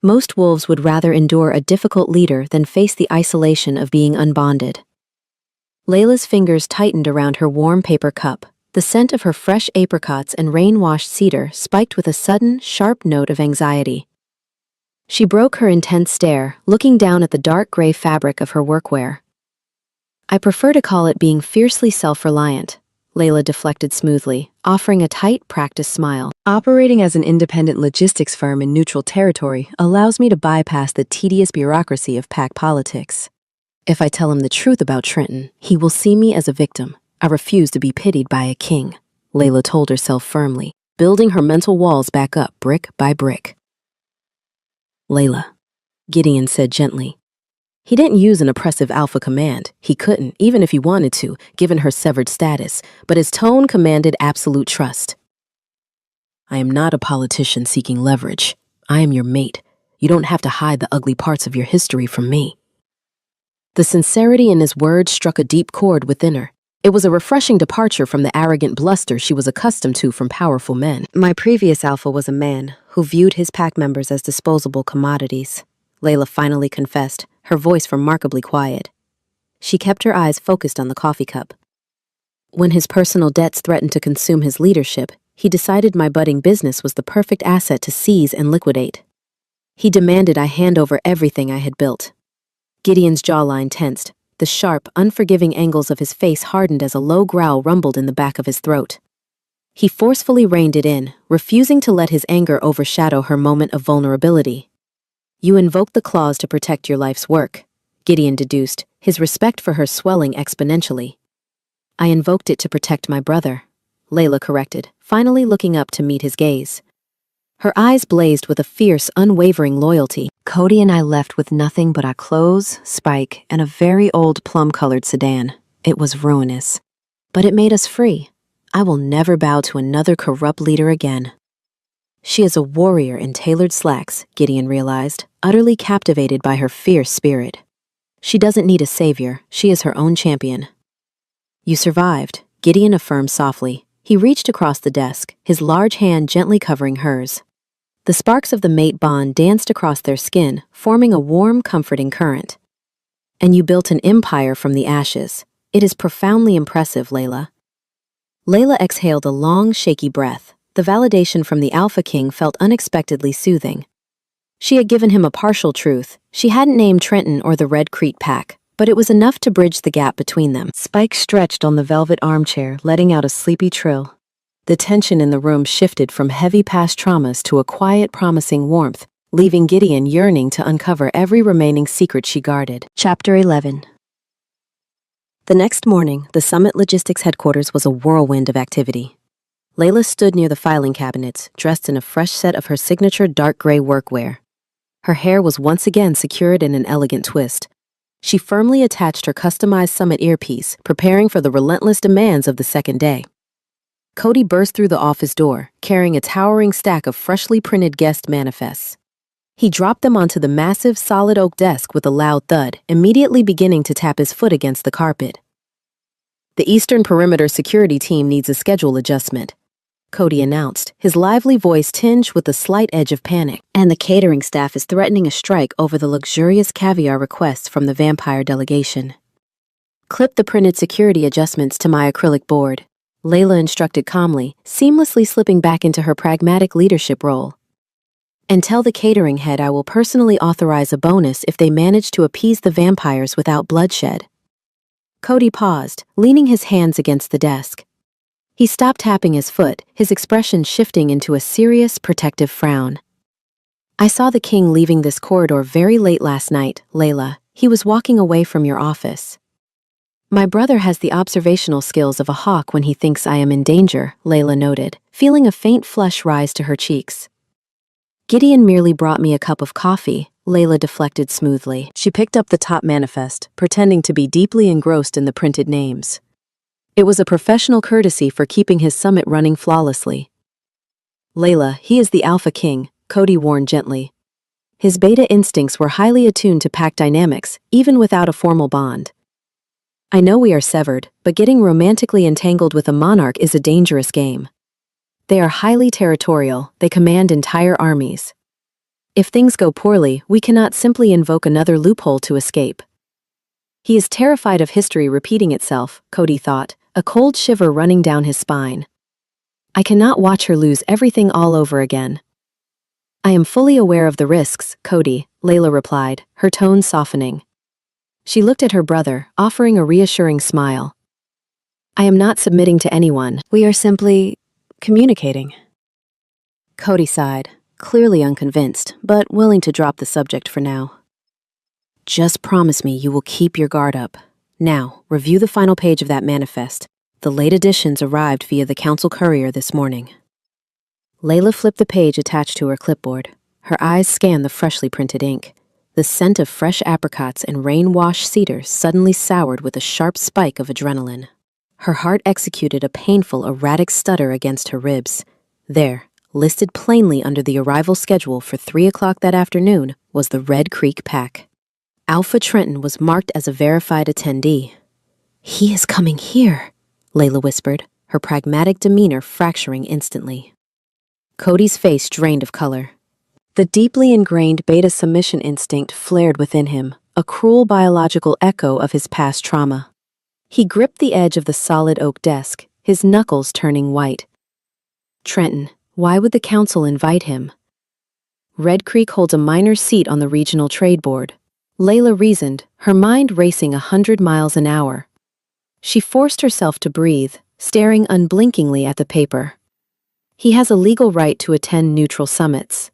Most wolves would rather endure a difficult leader than face the isolation of being unbonded. Layla's fingers tightened around her warm paper cup. The scent of her fresh apricots and rain-washed cedar spiked with a sudden, sharp note of anxiety. She broke her intense stare, looking down at the dark gray fabric of her workwear. I prefer to call it being fiercely self-reliant, Layla deflected smoothly, offering a tight, practiced smile. Operating as an independent logistics firm in neutral territory allows me to bypass the tedious bureaucracy of pack politics. If I tell him the truth about Trenton, he will see me as a victim. I refuse to be pitied by a king, Layla told herself firmly, building her mental walls back up brick by brick. Layla, Gideon said gently. He didn't use an oppressive alpha command. He couldn't, even if he wanted to, given her severed status, but his tone commanded absolute trust. I am not a politician seeking leverage. I am your mate. You don't have to hide the ugly parts of your history from me. The sincerity in his words struck a deep chord within her. It was a refreshing departure from the arrogant bluster she was accustomed to from powerful men. My previous alpha was a man who viewed his pack members as disposable commodities, Layla finally confessed, her voice remarkably quiet. She kept her eyes focused on the coffee cup. When his personal debts threatened to consume his leadership, he decided my budding business was the perfect asset to seize and liquidate. He demanded I hand over everything I had built. Gideon's jawline tensed. The sharp, unforgiving angles of his face hardened as a low growl rumbled in the back of his throat. He forcefully reined it in, refusing to let his anger overshadow her moment of vulnerability. You invoked the clause to protect your life's work, Gideon deduced, his respect for her swelling exponentially. I invoked it to protect my brother, Layla corrected, finally looking up to meet his gaze. Her eyes blazed with a fierce, unwavering loyalty. Cody and I left with nothing but our clothes, Spike, and a very old plum-colored sedan. It was ruinous. But it made us free. I will never bow to another corrupt leader again. She is a warrior in tailored slacks, Gideon realized, utterly captivated by her fierce spirit. She doesn't need a savior, she is her own champion. You survived, Gideon affirmed softly. He reached across the desk, his large hand gently covering hers. The sparks of the mate bond danced across their skin, forming a warm, comforting current. And you built an empire from the ashes. It is profoundly impressive, Layla. Layla exhaled a long, shaky breath. The validation from the Alpha King felt unexpectedly soothing. She had given him a partial truth. She hadn't named Trenton or the Red Crete Pack, but it was enough to bridge the gap between them. Spike stretched on the velvet armchair, letting out a sleepy trill. The tension in the room shifted from heavy past traumas to a quiet, promising warmth, leaving Gideon yearning to uncover every remaining secret she guarded. Chapter 11. The next morning, the Summit Logistics headquarters was a whirlwind of activity. Layla stood near the filing cabinets, dressed in a fresh set of her signature dark gray workwear. Her hair was once again secured in an elegant twist. She firmly attached her customized Summit earpiece, preparing for the relentless demands of the second day. Cody burst through the office door, carrying a towering stack of freshly printed guest manifests. He dropped them onto the massive, solid oak desk with a loud thud, immediately beginning to tap his foot against the carpet. The Eastern Perimeter security team needs a schedule adjustment, Cody announced, his lively voice tinged with a slight edge of panic. And the catering staff is threatening a strike over the luxurious caviar requests from the vampire delegation. Clip the printed security adjustments to my acrylic board, Layla instructed calmly, seamlessly slipping back into her pragmatic leadership role. And tell the catering head I will personally authorize a bonus if they manage to appease the vampires without bloodshed. Cody paused, leaning his hands against the desk. He stopped tapping his foot, his expression shifting into a serious, protective frown. I saw the king leaving this corridor very late last night, Layla. He was walking away from your office. My brother has the observational skills of a hawk when he thinks I am in danger, Layla noted, feeling a faint flush rise to her cheeks. Gideon merely brought me a cup of coffee, Layla deflected smoothly. She picked up the top manifest, pretending to be deeply engrossed in the printed names. It was a professional courtesy for keeping his summit running flawlessly. Layla, he is the Alpha King, Cody warned gently. His beta instincts were highly attuned to pack dynamics, even without a formal bond. I know we are severed, but getting romantically entangled with a monarch is a dangerous game. They are highly territorial, they command entire armies. If things go poorly, we cannot simply invoke another loophole to escape. He is terrified of history repeating itself, Cody thought, a cold shiver running down his spine. I cannot watch her lose everything all over again. I am fully aware of the risks, Cody, Layla replied, her tone softening. She looked at her brother, offering a reassuring smile. I am not submitting to anyone. We are simply communicating. Cody sighed, clearly unconvinced, but willing to drop the subject for now. Just promise me you will keep your guard up. Now, review the final page of that manifest. The late additions arrived via the council courier this morning. Layla flipped the page attached to her clipboard. Her eyes scanned the freshly printed ink. The scent of fresh apricots and rain-washed cedars suddenly soured with a sharp spike of adrenaline. Her heart executed a painful, erratic stutter against her ribs. There, listed plainly under the arrival schedule for 3 o'clock that afternoon, was the Red Creek Pack. Alpha Trenton was marked as a verified attendee. He is coming here, Layla whispered, her pragmatic demeanor fracturing instantly. Cody's face drained of color. The deeply ingrained beta submission instinct flared within him, a cruel biological echo of his past trauma. He gripped the edge of the solid oak desk, his knuckles turning white. Trenton, why would the council invite him? Red Creek holds a minor seat on the regional trade board. Layla reasoned, her mind racing 100 miles an hour. She forced herself to breathe, staring unblinkingly at the paper. He has a legal right to attend neutral summits.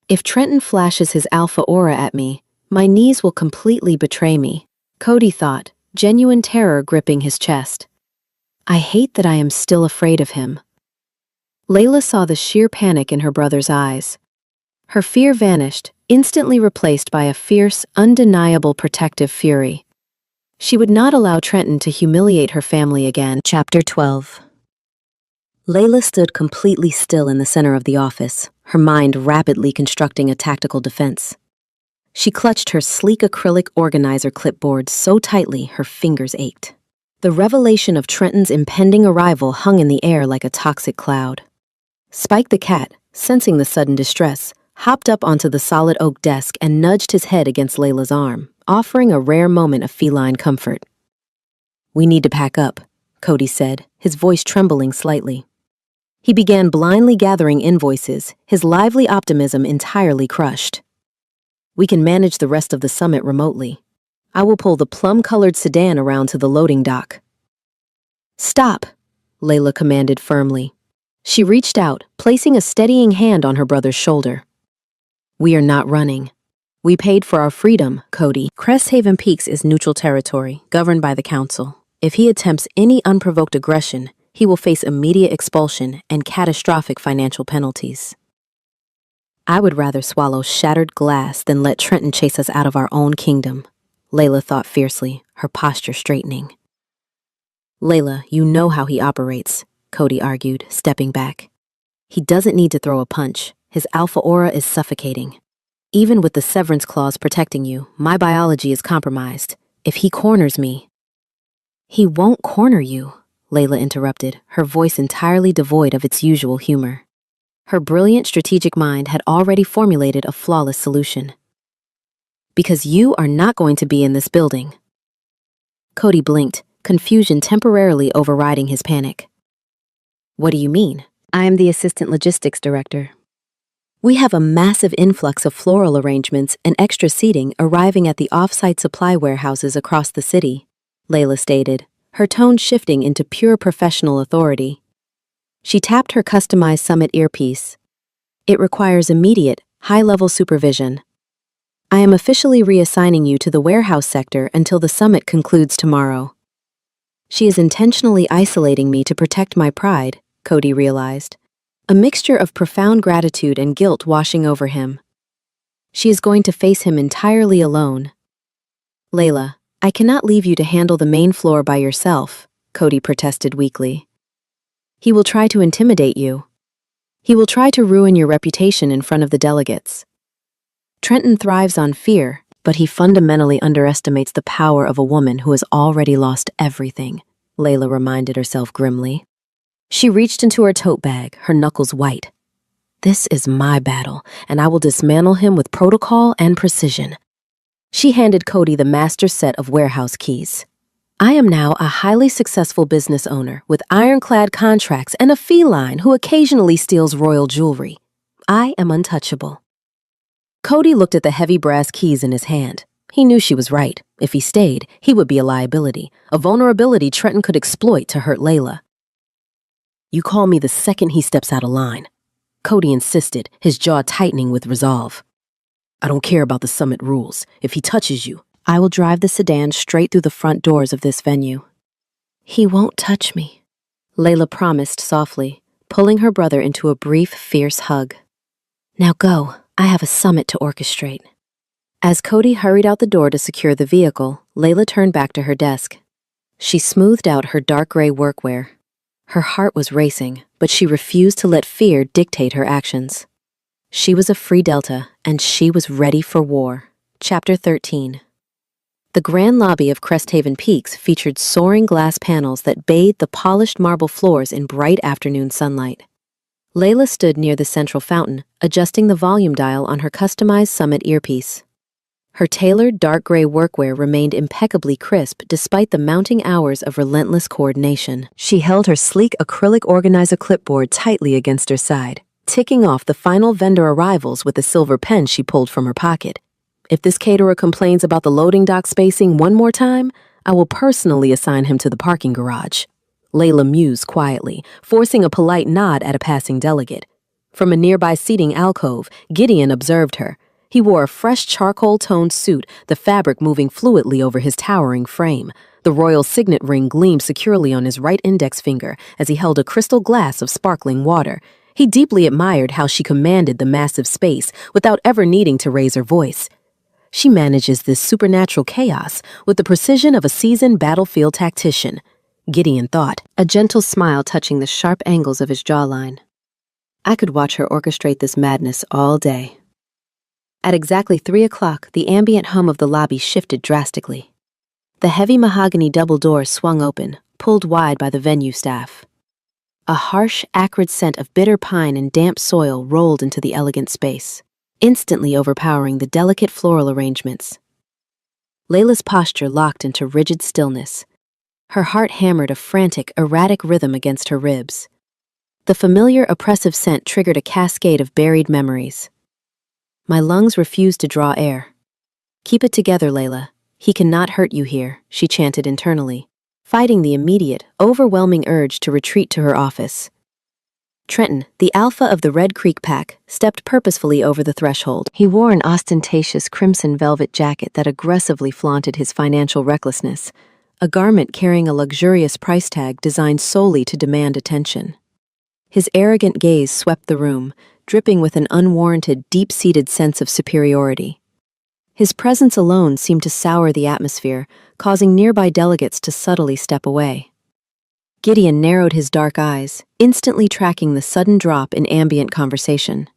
If Trenton flashes his alpha aura at me, my knees will completely betray me, Cody thought, genuine terror gripping his chest. I hate that I am still afraid of him. Layla saw the sheer panic in her brother's eyes. Her fear vanished, instantly replaced by a fierce, undeniable protective fury. She would not allow Trenton to humiliate her family again. Chapter 12. Layla stood completely still in the center of the office, her mind rapidly constructing a tactical defense. She clutched her sleek acrylic organizer clipboard so tightly her fingers ached. The revelation of Trenton's impending arrival hung in the air like a toxic cloud. Spike the cat, sensing the sudden distress, hopped up onto the solid oak desk and nudged his head against Layla's arm, offering a rare moment of feline comfort. We need to pack up, Cody said, his voice trembling slightly. He began blindly gathering invoices, his lively optimism entirely crushed. We can manage the rest of the summit remotely. I will pull the plum-colored sedan around to the loading dock. Stop, Layla commanded firmly. She reached out, placing a steadying hand on her brother's shoulder. We are not running. We paid for our freedom, Cody. Cresthaven Peaks is neutral territory, governed by the council. If he attempts any unprovoked aggression, he will face immediate expulsion and catastrophic financial penalties. I would rather swallow shattered glass than let Trenton chase us out of our own kingdom, Layla thought fiercely, her posture straightening. Layla, you know how he operates, Cody argued, stepping back. He doesn't need to throw a punch. His alpha aura is suffocating. Even with the severance clause protecting you, my biology is compromised. If he corners me... He won't corner you, Layla interrupted, her voice entirely devoid of its usual humor. Her brilliant strategic mind had already formulated a flawless solution. Because you are not going to be in this building. Cody blinked, confusion temporarily overriding his panic. What do you mean? I am the assistant logistics director. We have a massive influx of floral arrangements and extra seating arriving at the off-site supply warehouses across the city, Layla stated, her tone shifting into pure professional authority. She tapped her customized Summit earpiece. It requires immediate, high-level supervision. I am officially reassigning you to the warehouse sector until the summit concludes tomorrow. She is intentionally isolating me to protect my pride, Cody realized, a mixture of profound gratitude and guilt washing over him. She is going to face him entirely alone. Layla, I cannot leave you to handle the main floor by yourself, Cody protested weakly. He will try to intimidate you. He will try to ruin your reputation in front of the delegates. Trenton thrives on fear, but he fundamentally underestimates the power of a woman who has already lost everything, Layla reminded herself grimly. She reached into her tote bag, her knuckles white. This is my battle, and I will dismantle him with protocol and precision. She handed Cody the master set of warehouse keys. I am now a highly successful business owner with ironclad contracts and a feline who occasionally steals royal jewelry. I am untouchable. Cody looked at the heavy brass keys in his hand. He knew she was right. If he stayed, he would be a liability, a vulnerability Trenton could exploit to hurt Layla. You call me the second he steps out of line, Cody insisted, his jaw tightening with resolve. I don't care about the summit rules. If he touches you, I will drive the sedan straight through the front doors of this venue. He won't touch me, Layla promised softly, pulling her brother into a brief, fierce hug. Now go. I have a summit to orchestrate. As Cody hurried out the door to secure the vehicle, Layla turned back to her desk. She smoothed out her dark gray workwear. Her heart was racing, but she refused to let fear dictate her actions. She was a free Delta, and she was ready for war. Chapter 13. The grand lobby of Cresthaven Peaks featured soaring glass panels that bathed the polished marble floors in bright afternoon sunlight. Layla stood near the central fountain, adjusting the volume dial on her customized Summit earpiece. Her tailored dark gray workwear remained impeccably crisp despite the mounting hours of relentless coordination. She held her sleek acrylic organizer clipboard tightly against her side, ticking off the final vendor arrivals with a silver pen she pulled from her pocket. If this caterer complains about the loading dock spacing one more time, I will personally assign him to the parking garage. Layla mused quietly, forcing a polite nod at a passing delegate. From a nearby seating alcove, Gideon observed her. He wore a fresh charcoal-toned suit, the fabric moving fluidly over his towering frame. The royal signet ring gleamed securely on his right index finger as he held a crystal glass of sparkling water. He deeply admired how she commanded the massive space without ever needing to raise her voice. She manages this supernatural chaos with the precision of a seasoned battlefield tactician, Gideon thought, a gentle smile touching the sharp angles of his jawline. I could watch her orchestrate this madness all day. At exactly 3 o'clock, the ambient hum of the lobby shifted drastically. The heavy mahogany double doors swung open, pulled wide by the venue staff. A harsh, acrid scent of bitter pine and damp soil rolled into the elegant space, instantly overpowering the delicate floral arrangements. Layla's posture locked into rigid stillness. Her heart hammered a frantic, erratic rhythm against her ribs. The familiar, oppressive scent triggered a cascade of buried memories. My lungs refused to draw air. Keep it together, Layla. He cannot hurt you here, she chanted internally, fighting the immediate, overwhelming urge to retreat to her office. Trenton, the alpha of the Red Creek pack, stepped purposefully over the threshold. He wore an ostentatious crimson velvet jacket that aggressively flaunted his financial recklessness, a garment carrying a luxurious price tag designed solely to demand attention. His arrogant gaze swept the room, dripping with an unwarranted, deep-seated sense of superiority. His presence alone seemed to sour the atmosphere, causing nearby delegates to subtly step away. Gideon narrowed his dark eyes, instantly tracking the sudden drop in ambient conversation.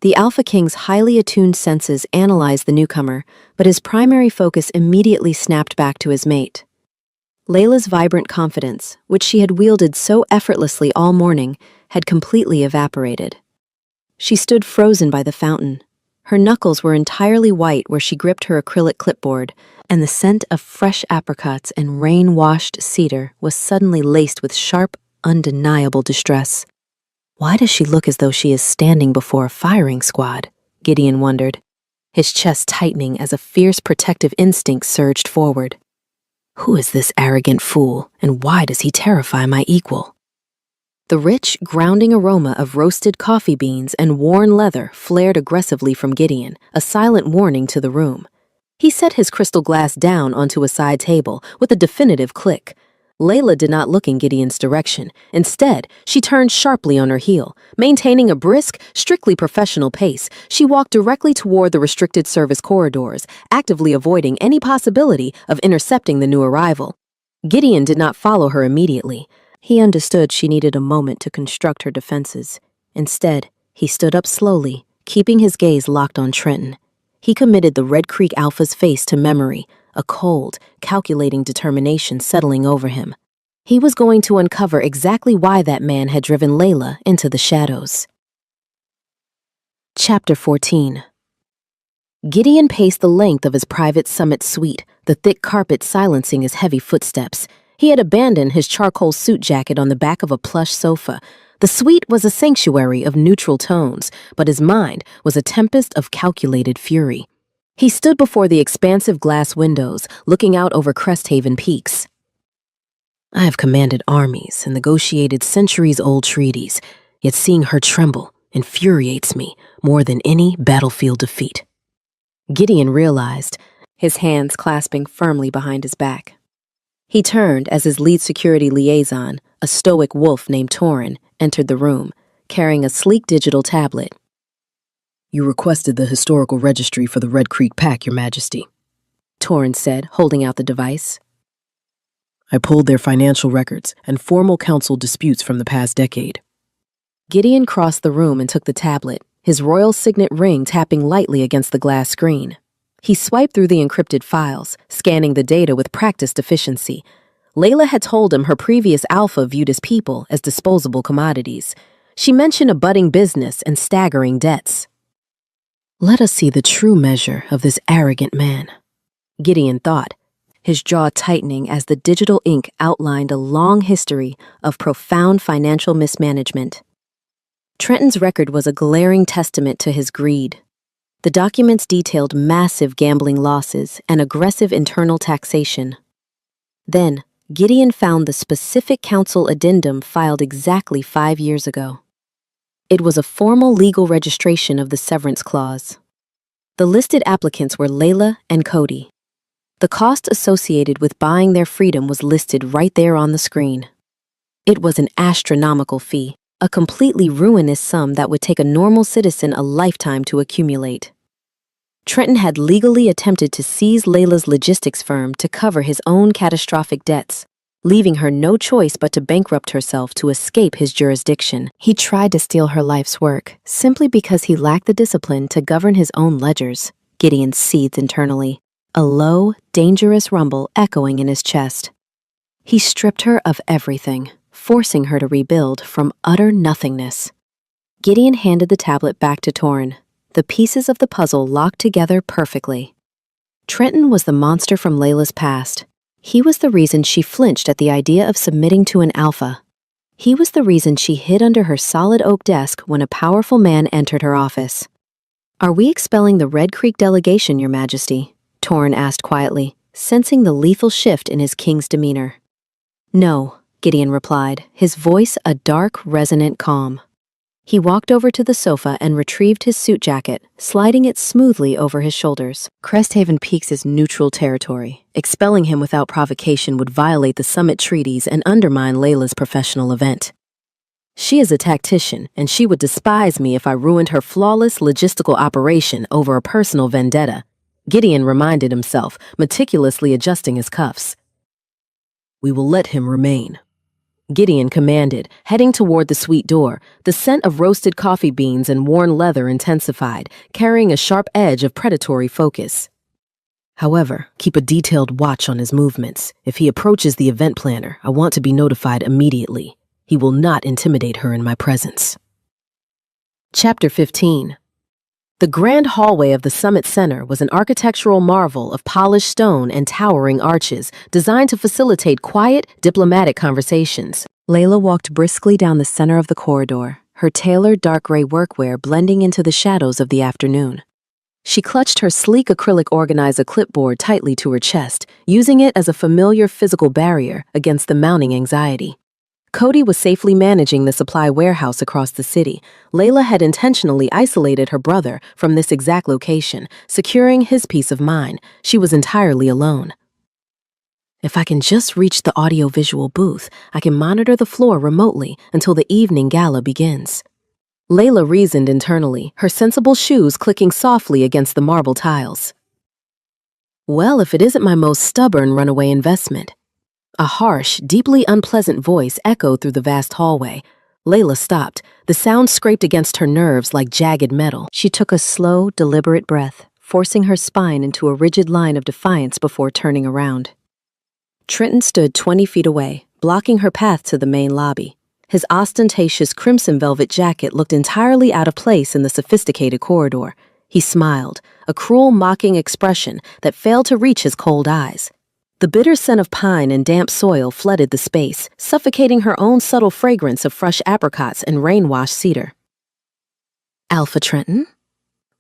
The Alpha King's highly attuned senses analyzed the newcomer, but his primary focus immediately snapped back to his mate. Layla's vibrant confidence, which she had wielded so effortlessly all morning, had completely evaporated. She stood frozen by the fountain. Her knuckles were entirely white where she gripped her acrylic clipboard, and the scent of fresh apricots and rain-washed cedar was suddenly laced with sharp, undeniable distress. Why does she look as though she is standing before a firing squad? Gideon wondered, his chest tightening as a fierce protective instinct surged forward. Who is this arrogant fool, and why does he terrify my equal? The rich, grounding aroma of roasted coffee beans and worn leather flared aggressively from Gideon, a silent warning to the room. He set his crystal glass down onto a side table with a definitive click. Layla did not look in Gideon's direction. Instead, she turned sharply on her heel. Maintaining a brisk, strictly professional pace, she walked directly toward the restricted service corridors, actively avoiding any possibility of intercepting the new arrival. Gideon did not follow her immediately. He understood she needed a moment to construct her defenses. Instead, he stood up slowly, keeping his gaze locked on Trenton. He committed the Red Creek Alpha's face to memory, a cold, calculating determination settling over him. He was going to uncover exactly why that man had driven Layla into the shadows. Chapter 14. Gideon paced the length of his private summit suite, the thick carpet silencing his heavy footsteps. He had abandoned his charcoal suit jacket on the back of a plush sofa. The suite was a sanctuary of neutral tones, but his mind was a tempest of calculated fury. He stood before the expansive glass windows, looking out over Cresthaven peaks. I have commanded armies and negotiated centuries-old treaties, yet seeing her tremble infuriates me more than any battlefield defeat. Gideon realized, his hands clasping firmly behind his back. He turned as his lead security liaison, a stoic wolf named Torin, entered the room, carrying a sleek digital tablet. You requested the historical registry for the Red Creek Pack, Your Majesty, Torin said, holding out the device. I pulled their financial records and formal council disputes from the past decade. Gideon crossed the room and took the tablet, his royal signet ring tapping lightly against the glass screen. He swiped through the encrypted files, scanning the data with practiced efficiency. Layla had told him her previous alpha viewed his people as disposable commodities. She mentioned a budding business and staggering debts. Let us see the true measure of this arrogant man, Gideon thought, his jaw tightening as the digital ink outlined a long history of profound financial mismanagement. Trenton's record was a glaring testament to his greed. The documents detailed massive gambling losses and aggressive internal taxation. Then, Gideon found the specific council addendum filed exactly 5 years ago. It was a formal legal registration of the severance clause. The listed applicants were Layla and Cody. The cost associated with buying their freedom was listed right there on the screen. It was an astronomical fee, a completely ruinous sum that would take a normal citizen a lifetime to accumulate. Trenton had legally attempted to seize Layla's logistics firm to cover his own catastrophic debts, leaving her no choice but to bankrupt herself to escape his jurisdiction. He tried to steal her life's work, simply because he lacked the discipline to govern his own ledgers. Gideon seethed internally, a low, dangerous rumble echoing in his chest. He stripped her of everything, forcing her to rebuild from utter nothingness. Gideon handed the tablet back to Torin, the pieces of the puzzle locked together perfectly. Trenton was the monster from Layla's past. He was the reason she flinched at the idea of submitting to an alpha. He was the reason she hid under her solid oak desk when a powerful man entered her office. Are we expelling the Red Creek delegation, Your Majesty? Torin asked quietly, sensing the lethal shift in his king's demeanor. No, Gideon replied, his voice a dark, resonant calm. He walked over to the sofa and retrieved his suit jacket, sliding it smoothly over his shoulders. Cresthaven Peaks is neutral territory. Expelling him without provocation would violate the summit treaties and undermine Layla's professional event. She is a tactician, and she would despise me if I ruined her flawless logistical operation over a personal vendetta, Gideon reminded himself, meticulously adjusting his cuffs. We will let him remain, Gideon commanded, heading toward the suite door. The scent of roasted coffee beans and worn leather intensified, carrying a sharp edge of predatory focus. However, keep a detailed watch on his movements. If he approaches the event planner, I want to be notified immediately. He will not intimidate her in my presence. Chapter 15. The grand hallway of the Summit Center was an architectural marvel of polished stone and towering arches, designed to facilitate quiet, diplomatic conversations. Layla walked briskly down the center of the corridor, her tailored dark gray workwear blending into the shadows of the afternoon. She clutched her sleek acrylic organizer clipboard tightly to her chest, using it as a familiar physical barrier against the mounting anxiety. Cody was safely managing the supply warehouse across the city. Layla had intentionally isolated her brother from this exact location, securing his peace of mind. She was entirely alone. If I can just reach the audiovisual booth, I can monitor the floor remotely until the evening gala begins. Layla reasoned internally, her sensible shoes clicking softly against the marble tiles. Well, if it isn't my most stubborn runaway investment. A harsh, deeply unpleasant voice echoed through the vast hallway. Layla stopped. The sound scraped against her nerves like jagged metal. She took a slow, deliberate breath, forcing her spine into a rigid line of defiance before turning around. Trenton stood 20 feet away, blocking her path to the main lobby. His ostentatious crimson velvet jacket looked entirely out of place in the sophisticated corridor. He smiled, a cruel, mocking expression that failed to reach his cold eyes. The bitter scent of pine and damp soil flooded the space, suffocating her own subtle fragrance of fresh apricots and rain-washed cedar. "Alpha Trenton?"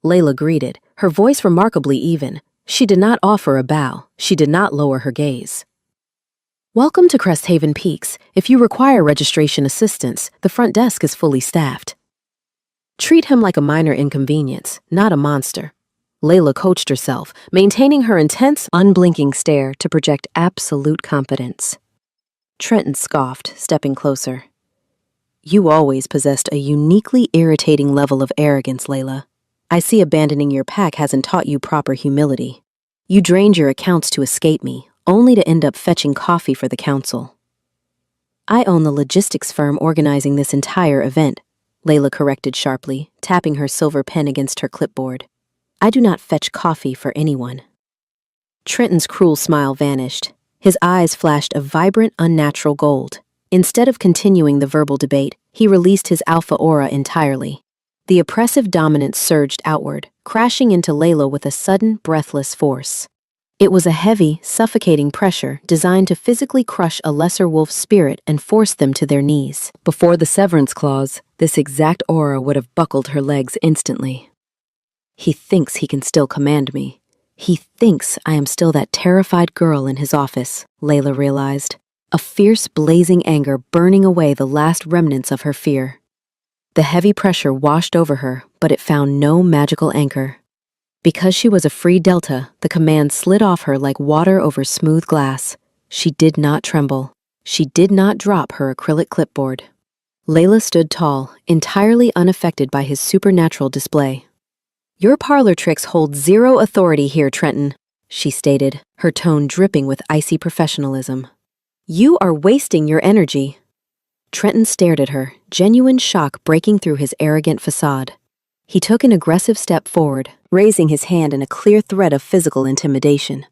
Layla greeted, her voice remarkably even. She did not offer a bow. She did not lower her gaze. "Welcome to Cresthaven Peaks. If you require registration assistance, the front desk is fully staffed." Treat him like a minor inconvenience, not a monster. Layla coached herself, maintaining her intense, Unblinking stare to project absolute confidence. Trenton scoffed, stepping closer. "You always possessed a uniquely irritating level of arrogance, Layla. I see abandoning your pack hasn't taught you proper humility. You drained your accounts to escape me, only to end up fetching coffee for the council." "I own the logistics firm organizing this entire event," Layla corrected sharply, tapping her silver pen against her clipboard. "I do not fetch coffee for anyone." Trenton's cruel smile vanished. His eyes flashed a vibrant, unnatural gold. Instead of continuing the verbal debate, he released his alpha aura entirely. The oppressive dominance surged outward, crashing into Layla with a sudden, breathless force. It was a heavy, suffocating pressure designed to physically crush a lesser wolf's spirit and force them to their knees. Before the severance clause, this exact aura would have buckled her legs instantly. He thinks he can still command me. He thinks I am still that terrified girl in his office, Layla realized, a fierce, blazing anger burning away the last remnants of her fear. The heavy pressure washed over her, but it found no magical anchor. Because she was a free delta, the command slid off her like water over smooth glass. She did not tremble. She did not drop her acrylic clipboard. Layla stood tall, entirely unaffected by his supernatural display. "Your parlor tricks hold zero authority here, Trenton," she stated, her tone dripping with icy professionalism. "You are wasting your energy." Trenton stared at her, genuine shock breaking through his arrogant facade. He took an aggressive step forward, raising his hand in a clear threat of physical intimidation.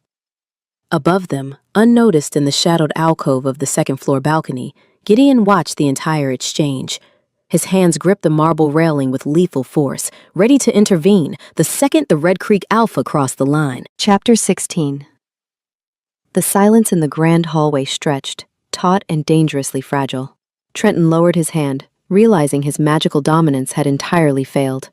Above them, unnoticed in the shadowed alcove of the second-floor balcony, Gideon watched the entire exchange. His hands gripped the marble railing with lethal force, ready to intervene the second the Red Creek Alpha crossed the line. Chapter 16. The silence in the grand hallway stretched, taut and dangerously fragile. Trenton lowered his hand, realizing his magical dominance had entirely failed.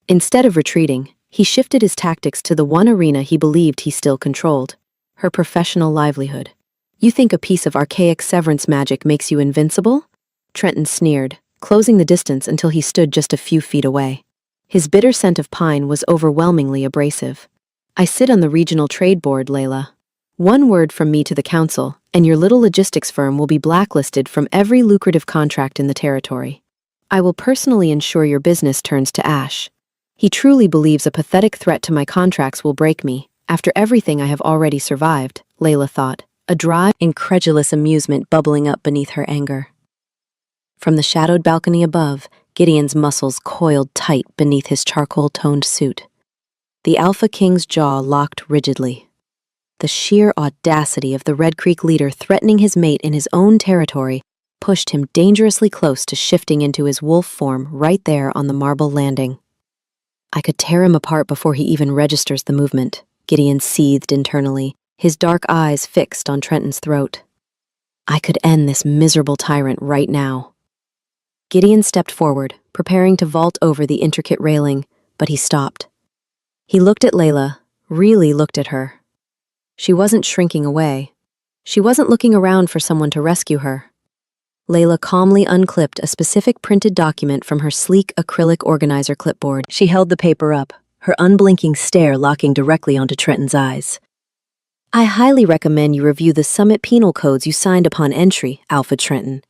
Instead of retreating, he shifted his tactics to the one arena he believed he still controlled, her professional livelihood. "You think a piece of archaic severance magic makes you invincible?" Trenton sneered, closing the distance until he stood just a few feet away. His bitter scent of pine was overwhelmingly abrasive. "I sit on the regional trade board, Layla. One word from me to the council, and your little logistics firm will be blacklisted from every lucrative contract in the territory. I will personally ensure your business turns to ash." He truly believes a pathetic threat to my contracts will break me, after everything I have already survived, Layla thought, a dry, incredulous amusement bubbling up beneath her anger. From the shadowed balcony above, Gideon's muscles coiled tight beneath his charcoal-toned suit. The Alpha King's jaw locked rigidly. The sheer audacity of the Red Creek leader threatening his mate in his own territory pushed him dangerously close to shifting into his wolf form right there on the marble landing. "I could tear him apart before he even registers the movement," Gideon seethed internally, his dark eyes fixed on Trenton's throat. "I could end this miserable tyrant right now." Gideon stepped forward, preparing to vault over the intricate railing, but he stopped. He looked at Layla, really looked at her. She wasn't shrinking away. She wasn't looking around for someone to rescue her. Layla calmly unclipped a specific printed document from her sleek acrylic organizer clipboard. She held the paper up, her unblinking stare locking directly onto Trenton's eyes. "I highly recommend you review the summit penal codes you signed upon entry, Alpha Trenton,"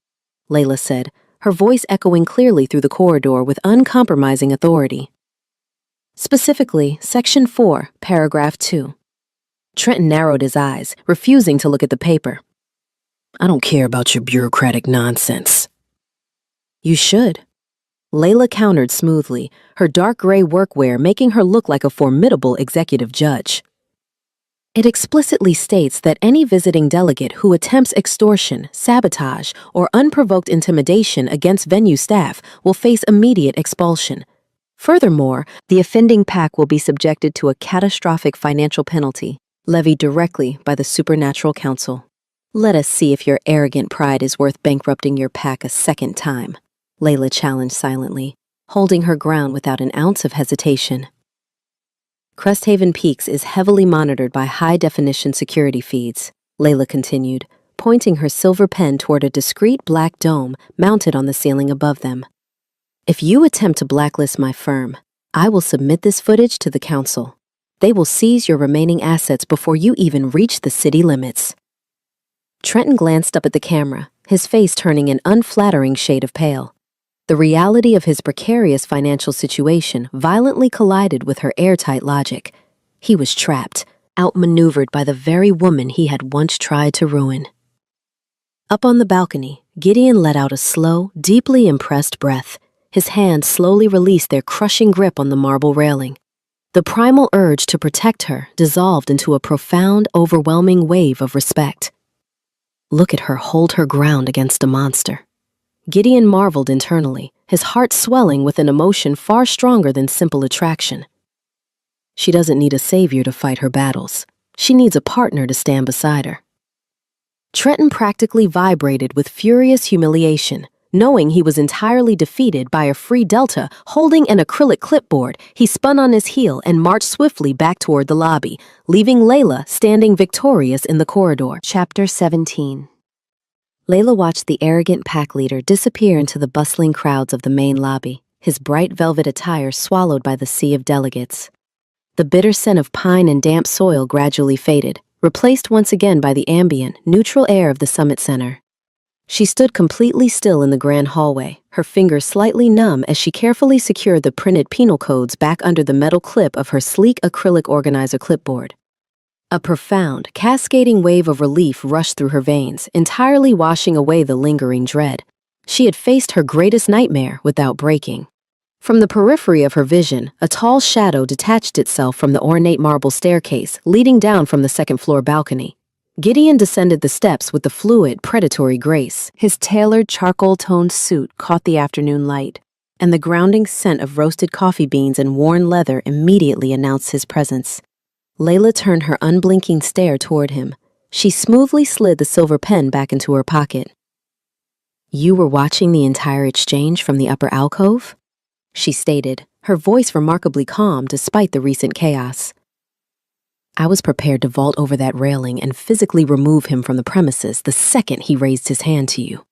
Layla said, her voice echoing clearly through the corridor with uncompromising authority. "Specifically, Section 4, Paragraph 2. Trenton narrowed his eyes, refusing to look at the paper. I don't care about your bureaucratic nonsense. You should. Layla countered smoothly, her dark gray workwear making her look like a formidable executive judge. It explicitly states that any visiting delegate who attempts extortion, sabotage, or unprovoked intimidation against venue staff will face immediate expulsion. Furthermore, the offending pack will be subjected to a catastrophic financial penalty levied directly by the Supernatural Council. Let us see if your arrogant pride is worth bankrupting your pack a second time, Layla challenged silently, holding her ground without an ounce of hesitation. Cresthaven Peaks is heavily monitored by high-definition security feeds, Layla continued, pointing her silver pen toward a discreet black dome mounted on the ceiling above them. If you attempt to blacklist my firm, I will submit this footage to the council. They will seize your remaining assets before you even reach the city limits. Trenton glanced up at the camera, his face turning an unflattering shade of pale. The reality of his precarious financial situation violently collided with her airtight logic. He was trapped, outmaneuvered by the very woman he had once tried to ruin. Up on the balcony, Gideon let out a slow, deeply impressed breath. His hands slowly released their crushing grip on the marble railing. The primal urge to protect her dissolved into a profound, overwhelming wave of respect. Look at her hold her ground against a monster. Gideon marveled internally, his heart swelling with an emotion far stronger than simple attraction. She doesn't need a savior to fight her battles. She needs a partner to stand beside her. Trenton practically vibrated with furious humiliation. Knowing he was entirely defeated by a free Delta holding an acrylic clipboard, he spun on his heel and marched swiftly back toward the lobby, leaving Layla standing victorious in the corridor. Chapter 17. Layla watched the arrogant pack leader disappear into the bustling crowds of the main lobby, his bright velvet attire swallowed by the sea of delegates. The bitter scent of pine and damp soil gradually faded, replaced once again by the ambient, neutral air of the Summit Center. She stood completely still in the grand hallway, her fingers slightly numb as she carefully secured the printed penal codes back under the metal clip of her sleek acrylic organizer clipboard. A profound, cascading wave of relief rushed through her veins, entirely washing away the lingering dread. She had faced her greatest nightmare without breaking. From the periphery of her vision, a tall shadow detached itself from the ornate marble staircase leading down from the second-floor balcony. Gideon descended the steps with the fluid, predatory grace. His tailored, charcoal-toned suit caught the afternoon light, and the grounding scent of roasted coffee beans and worn leather immediately announced his presence. Layla turned her unblinking stare toward him. She smoothly slid the silver pen back into her pocket. You were watching the entire exchange from the upper alcove? She stated, her voice remarkably calm despite the recent chaos. I was prepared to vault over that railing and physically remove him from the premises the second he raised his hand to you.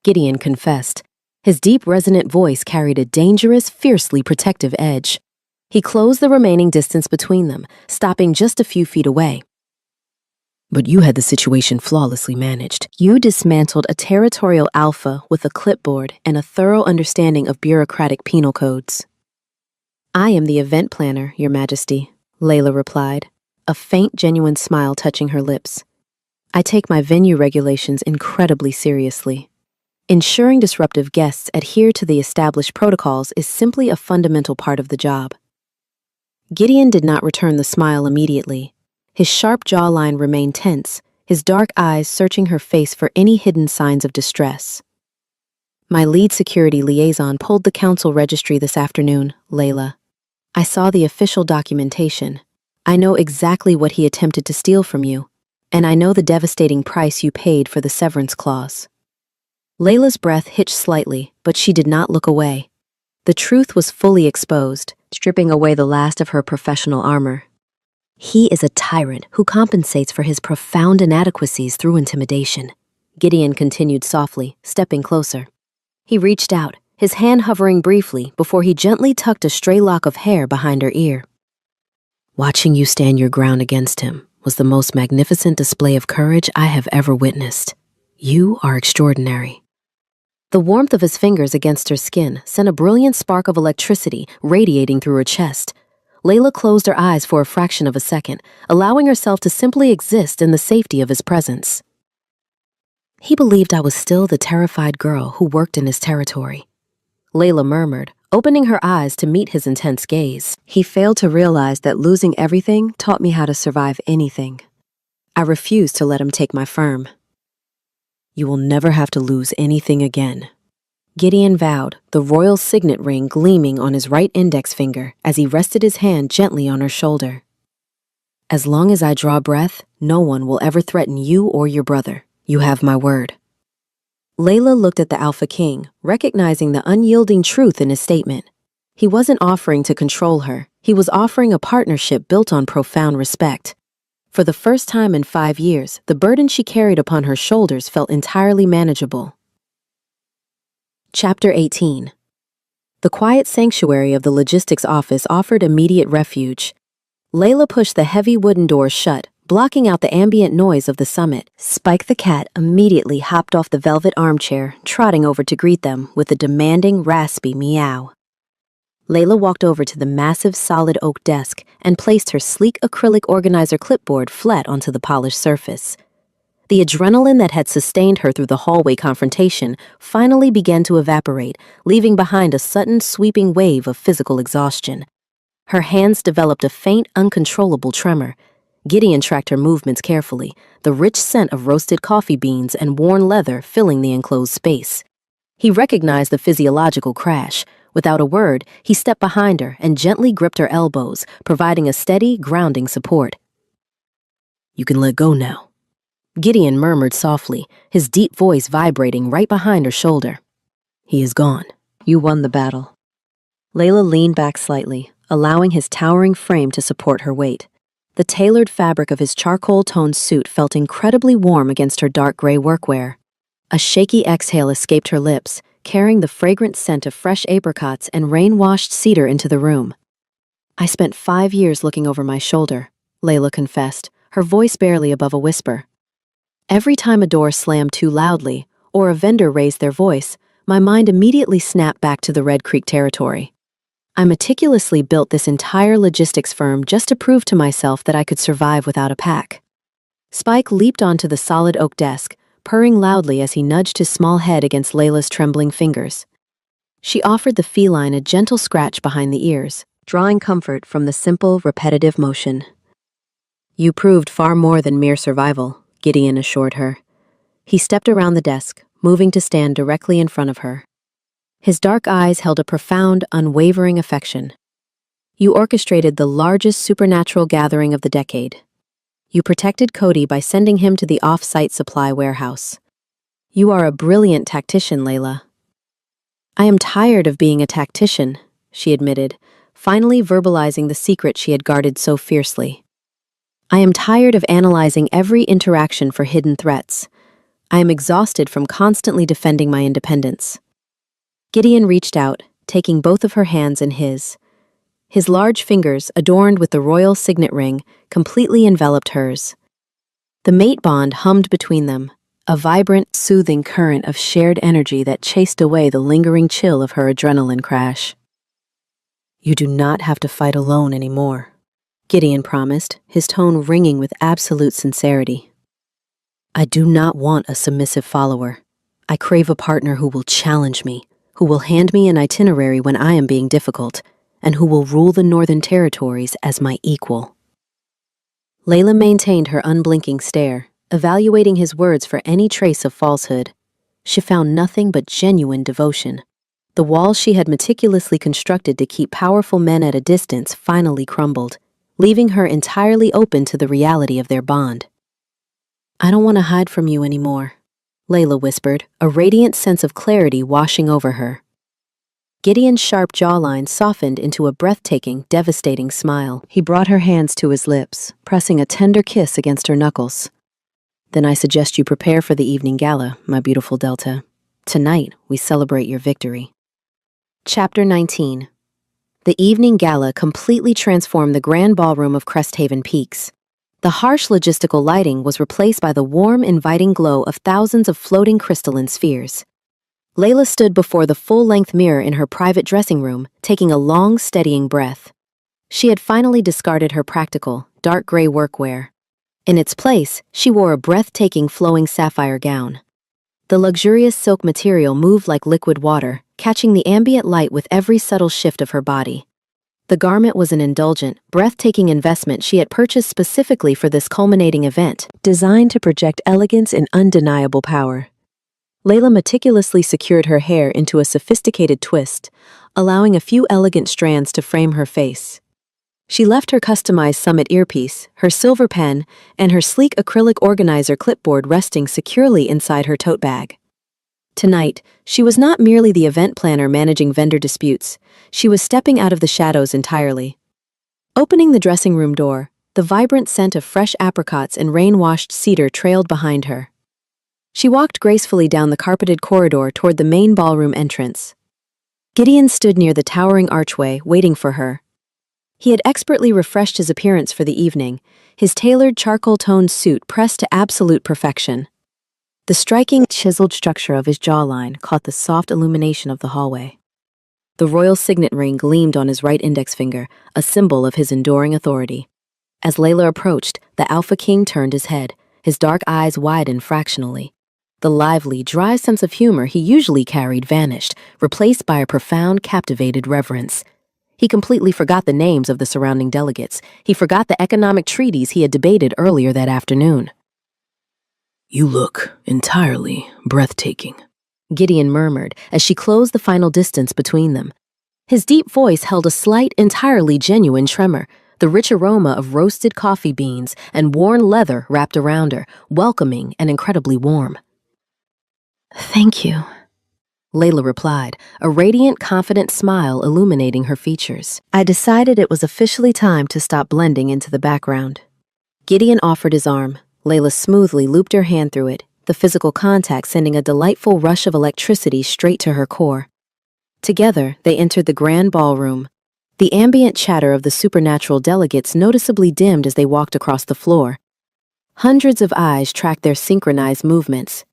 Gideon confessed. His deep, resonant voice carried a dangerous, fiercely protective edge. He closed the remaining distance between them, stopping just a few feet away. But you had the situation flawlessly managed. You dismantled a territorial alpha with a clipboard and a thorough understanding of bureaucratic penal codes. I am the event planner, Your Majesty, Layla replied, a faint, genuine smile touching her lips. I take my venue regulations incredibly seriously. Ensuring disruptive guests adhere to the established protocols is simply a fundamental part of the job. Gideon did not return the smile immediately. His sharp jawline remained tense, his dark eyes searching her face for any hidden signs of distress. My lead security liaison pulled the council registry this afternoon, Layla. I saw the official documentation. I know exactly what he attempted to steal from you, and I know the devastating price you paid for the severance clause. Layla's breath hitched slightly, but she did not look away. The truth was fully exposed, stripping away the last of her professional armor. He is a tyrant who compensates for his profound inadequacies through intimidation, Gideon continued softly, stepping closer. He reached out, his hand hovering briefly before he gently tucked a stray lock of hair behind her ear. Watching you stand your ground against him was the most magnificent display of courage I have ever witnessed. You are extraordinary. The warmth of his fingers against her skin sent a brilliant spark of electricity radiating through her chest. Layla closed her eyes for a fraction of a second, allowing herself to simply exist in the safety of his presence. He believed I was still the terrified girl who worked in his territory. Layla murmured, opening her eyes to meet his intense gaze. He failed to realize that losing everything taught me how to survive anything. I refused to let him take my firm. You will never have to lose anything again, Gideon vowed, the royal signet ring gleaming on his right index finger as he rested his hand gently on her shoulder. As long as I draw breath, no one will ever threaten you or your brother. You have my word. Layla looked at the Alpha King, recognizing the unyielding truth in his statement. He wasn't offering to control her. He was offering a partnership built on profound respect. For the first time in 5 years, the burden she carried upon her shoulders felt entirely manageable. Chapter 18. The quiet sanctuary of the logistics office offered immediate refuge. Layla pushed the heavy wooden doors shut, blocking out the ambient noise of the summit. Spike the cat immediately hopped off the velvet armchair, trotting over to greet them with a demanding, raspy meow. Layla walked over to the massive solid oak desk and placed her sleek acrylic organizer clipboard flat onto the polished surface. The adrenaline that had sustained her through the hallway confrontation finally began to evaporate, leaving behind a sudden sweeping wave of physical exhaustion. Her hands developed a faint, uncontrollable tremor. Gideon tracked her movements carefully, the rich scent of roasted coffee beans and worn leather filling the enclosed space. He recognized the physiological crash. Without a word, he stepped behind her and gently gripped her elbows, providing a steady, grounding support. You can let go now, Gideon murmured softly, his deep voice vibrating right behind her shoulder. He is gone. You won the battle. Layla leaned back slightly, allowing his towering frame to support her weight. The tailored fabric of his charcoal-toned suit felt incredibly warm against her dark gray workwear. A shaky exhale escaped her lips, carrying the fragrant scent of fresh apricots and rain-washed cedar into the room. I spent 5 years looking over my shoulder, Layla confessed, her voice barely above a whisper. Every time a door slammed too loudly, or a vendor raised their voice, my mind immediately snapped back to the Red Creek territory. I meticulously built this entire logistics firm just to prove to myself that I could survive without a pack. Spike leaped onto the solid oak desk, purring loudly as he nudged his small head against Layla's trembling fingers. She offered the feline a gentle scratch behind the ears, drawing comfort from the simple, repetitive motion. You proved far more than mere survival, Gideon assured her. He stepped around the desk, moving to stand directly in front of her. His dark eyes held a profound, unwavering affection. You orchestrated the largest supernatural gathering of the decade. You protected Cody by sending him to the off-site supply warehouse. You are a brilliant tactician, Layla. I am tired of being a tactician, she admitted, finally verbalizing the secret she had guarded so fiercely. I am tired of analyzing every interaction for hidden threats. I am exhausted from constantly defending my independence. Gideon reached out, taking both of her hands in his. His large fingers, adorned with the royal signet ring, completely enveloped hers. The mate bond hummed between them, a vibrant, soothing current of shared energy that chased away the lingering chill of her adrenaline crash. You do not have to fight alone anymore, Gideon promised, his tone ringing with absolute sincerity. I do not want a submissive follower. I crave a partner who will challenge me, who will hand me an itinerary when I am being difficult, and who will rule the Northern Territories as my equal. Layla maintained her unblinking stare, evaluating his words for any trace of falsehood. She found nothing but genuine devotion. The walls she had meticulously constructed to keep powerful men at a distance finally crumbled, leaving her entirely open to the reality of their bond. I don't want to hide from you anymore, Layla whispered, a radiant sense of clarity washing over her. Gideon's sharp jawline softened into a breathtaking, devastating smile. He brought her hands to his lips, pressing a tender kiss against her knuckles. Then I suggest you prepare for the evening gala, my beautiful Delta. Tonight, we celebrate your victory. Chapter 19. The evening gala completely transformed the grand ballroom of Cresthaven Peaks. The harsh logistical lighting was replaced by the warm, inviting glow of thousands of floating crystalline spheres. Layla stood before the full-length mirror in her private dressing room, taking a long, steadying breath. She had finally discarded her practical, dark gray workwear. In its place, she wore a breathtaking flowing sapphire gown. The luxurious silk material moved like liquid water, catching the ambient light with every subtle shift of her body. The garment was an indulgent, breathtaking investment she had purchased specifically for this culminating event, designed to project elegance and undeniable power. Layla meticulously secured her hair into a sophisticated twist, allowing a few elegant strands to frame her face. She left her customized summit earpiece, her silver pen, and her sleek acrylic organizer clipboard resting securely inside her tote bag. Tonight, she was not merely the event planner managing vendor disputes, she was stepping out of the shadows entirely. Opening the dressing room door, the vibrant scent of fresh apricots and rain-washed cedar trailed behind her. She walked gracefully down the carpeted corridor toward the main ballroom entrance. Gideon stood near the towering archway, waiting for her. He had expertly refreshed his appearance for the evening, his tailored charcoal-toned suit pressed to absolute perfection. The striking, chiseled structure of his jawline caught the soft illumination of the hallway. The royal signet ring gleamed on his right index finger, a symbol of his enduring authority. As Layla approached, the Alpha King turned his head, his dark eyes widened fractionally. The lively, dry sense of humor he usually carried vanished, replaced by a profound, captivated reverence. He completely forgot the names of the surrounding delegates. He forgot the economic treaties he had debated earlier that afternoon. You look entirely breathtaking, Gideon murmured as she closed the final distance between them. His deep voice held a slight, entirely genuine tremor, the rich aroma of roasted coffee beans and worn leather wrapped around her, welcoming and incredibly warm. Thank you, Layla replied, a radiant, confident smile illuminating her features. I decided it was officially time to stop blending into the background. Gideon offered his arm. Layla smoothly looped her hand through it, the physical contact sending a delightful rush of electricity straight to her core. Together, they entered the grand ballroom. The ambient chatter of the supernatural delegates noticeably dimmed as they walked across the floor. Hundreds of eyes tracked their synchronized movements.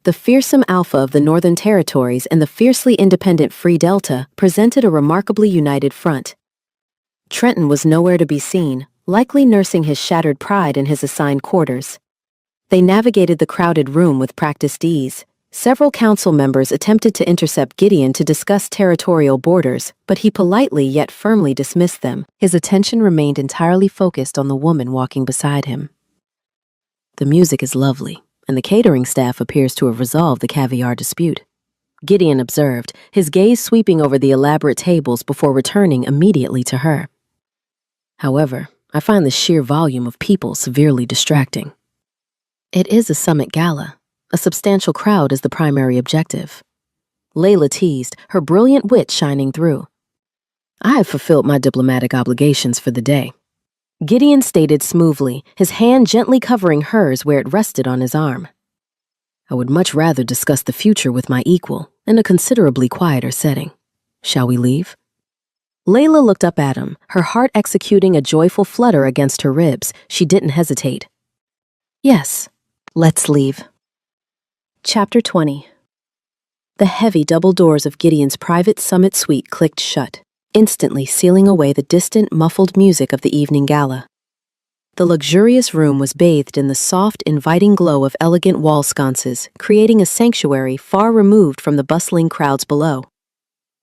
The fearsome Alpha of the Northern Territories and the fiercely independent Free Delta presented a remarkably united front. Trenton was nowhere to be seen, likely nursing his shattered pride in his assigned quarters. They navigated the crowded room with practiced ease. Several council members attempted to intercept Gideon to discuss territorial borders, but he politely yet firmly dismissed them. His attention remained entirely focused on the woman walking beside him. The music is lovely, and the catering staff appears to have resolved the caviar dispute, Gideon observed, his gaze sweeping over the elaborate tables before returning immediately to her. However, I find the sheer volume of people severely distracting. It is a summit gala. A substantial crowd is the primary objective. Layla teased, her brilliant wit shining through. I have fulfilled my diplomatic obligations for the day, Gideon stated smoothly, his hand gently covering hers where it rested on his arm. I would much rather discuss the future with my equal in a considerably quieter setting. Shall we leave? Layla looked up at him, her heart executing a joyful flutter against her ribs. She didn't hesitate. Yes, let's leave. Chapter 20. The heavy double doors of Gideon's private summit suite clicked shut, instantly sealing away the distant, muffled music of the evening gala. The luxurious room was bathed in the soft, inviting glow of elegant wall sconces, creating a sanctuary far removed from the bustling crowds below.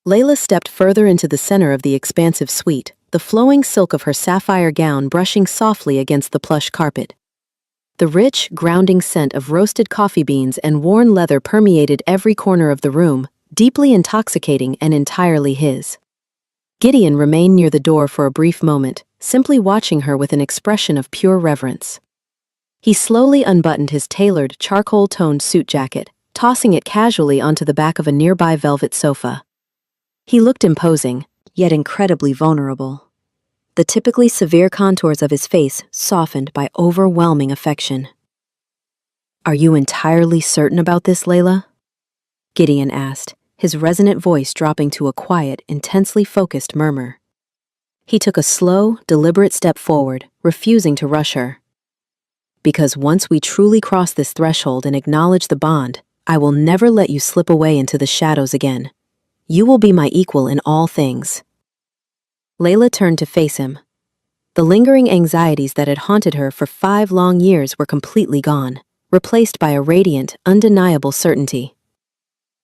Layla stepped further into the center of the expansive suite, the flowing silk of her sapphire gown brushing softly against the plush carpet. The rich, grounding scent of roasted coffee beans and worn leather permeated every corner of the room, deeply intoxicating and entirely his. Gideon remained near the door for a brief moment, simply watching her with an expression of pure reverence. He slowly unbuttoned his tailored, charcoal-toned suit jacket, tossing it casually onto the back of a nearby velvet sofa. He looked imposing, yet incredibly vulnerable. The typically severe contours of his face softened by overwhelming affection. Are you entirely certain about this, Layla? Gideon asked, his resonant voice dropping to a quiet, intensely focused murmur. He took a slow, deliberate step forward, refusing to rush her. Because once we truly cross this threshold and acknowledge the bond, I will never let you slip away into the shadows again. You will be my equal in all things. Layla turned to face him. The lingering anxieties that had haunted her for 5 long years were completely gone. replaced by a radiant, undeniable certainty.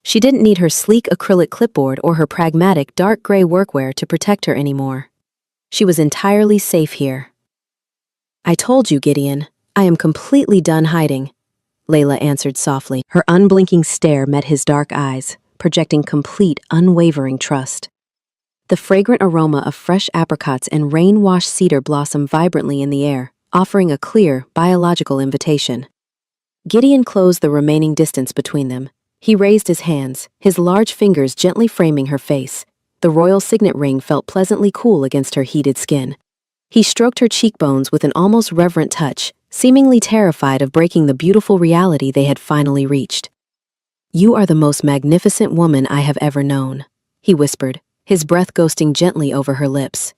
She didn't need her sleek acrylic clipboard or her pragmatic dark gray workwear to protect her anymore. She was entirely safe here. "I told you, Gideon, I am completely done hiding," Layla answered softly. Her unblinking stare met his dark eyes, projecting complete, unwavering trust. The fragrant aroma of fresh apricots and rain-washed cedar blossomed vibrantly in the air, offering a clear, biological invitation. Gideon closed the remaining distance between them. He raised his hands, his large fingers gently framing her face. The royal signet ring felt pleasantly cool against her heated skin. He stroked her cheekbones with an almost reverent touch, seemingly terrified of breaking the beautiful reality they had finally reached. "You are the most magnificent woman I have ever known," he whispered, his breath ghosting gently over her lips.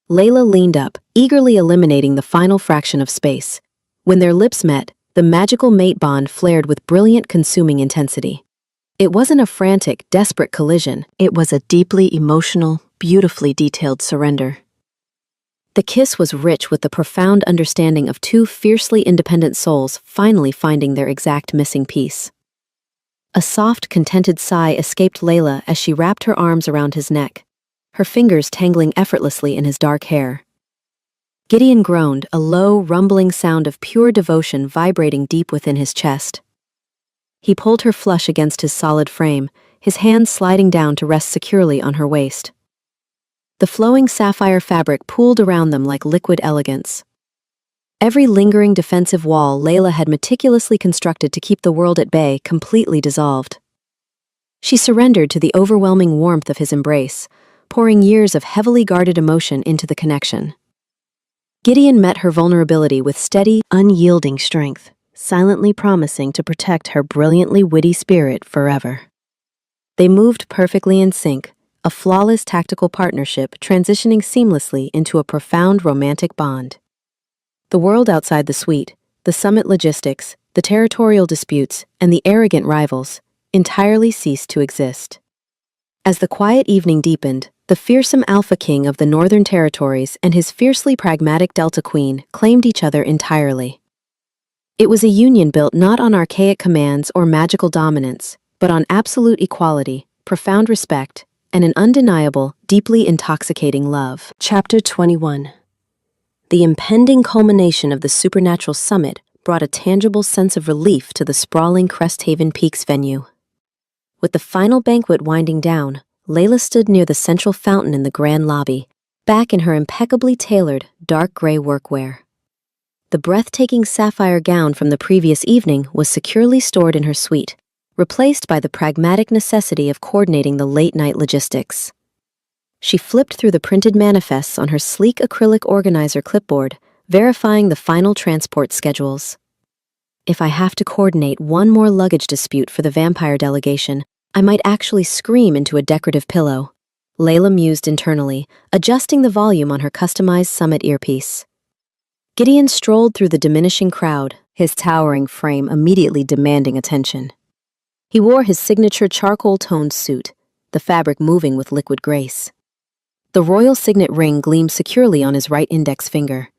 Layla leaned up, eagerly eliminating the final fraction of space. When their lips met, the magical mate bond flared with brilliant, consuming intensity. It wasn't a frantic, desperate collision. It was a deeply emotional, beautifully detailed surrender. The kiss was rich with the profound understanding of two fiercely independent souls finally finding their exact missing piece. A soft, contented sigh escaped Layla as she wrapped her arms around his neck, her fingers tangling effortlessly in his dark hair. Gideon groaned, a low, rumbling sound of pure devotion vibrating deep within his chest. He pulled her flush against his solid frame, his hands sliding down to rest securely on her waist. The flowing sapphire fabric pooled around them like liquid elegance. Every lingering defensive wall Layla had meticulously constructed to keep the world at bay completely dissolved. She surrendered to the overwhelming warmth of his embrace, pouring years of heavily guarded emotion into the connection. Gideon met her vulnerability with steady, unyielding strength, silently promising to protect her brilliantly witty spirit forever. They moved perfectly in sync, a flawless tactical partnership transitioning seamlessly into a profound romantic bond. The world outside the suite, the summit logistics, the territorial disputes, and the arrogant rivals entirely ceased to exist. As the quiet evening deepened, the fearsome Alpha King of the Northern Territories and his fiercely pragmatic Delta Queen claimed each other entirely. It was a union built not on archaic commands or magical dominance, but on absolute equality, profound respect, and an undeniable, deeply intoxicating love. Chapter 21. The impending culmination of the Supernatural Summit brought a tangible sense of relief to the sprawling Cresthaven Peaks venue. With the final banquet winding down, Layla stood near the central fountain in the grand lobby, back in her impeccably tailored, dark gray workwear. The breathtaking sapphire gown from the previous evening was securely stored in her suite, replaced by the pragmatic necessity of coordinating the late-night logistics. She flipped through the printed manifests on her sleek acrylic organizer clipboard, verifying the final transport schedules. "If I have to coordinate one more luggage dispute for the vampire delegation, I might actually scream into a decorative pillow," Layla mused internally, adjusting the volume on her customized Summit earpiece. Gideon strolled through the diminishing crowd, his towering frame immediately demanding attention. He wore his signature charcoal-toned suit, the fabric moving with liquid grace. The royal signet ring gleamed securely on his right index finger.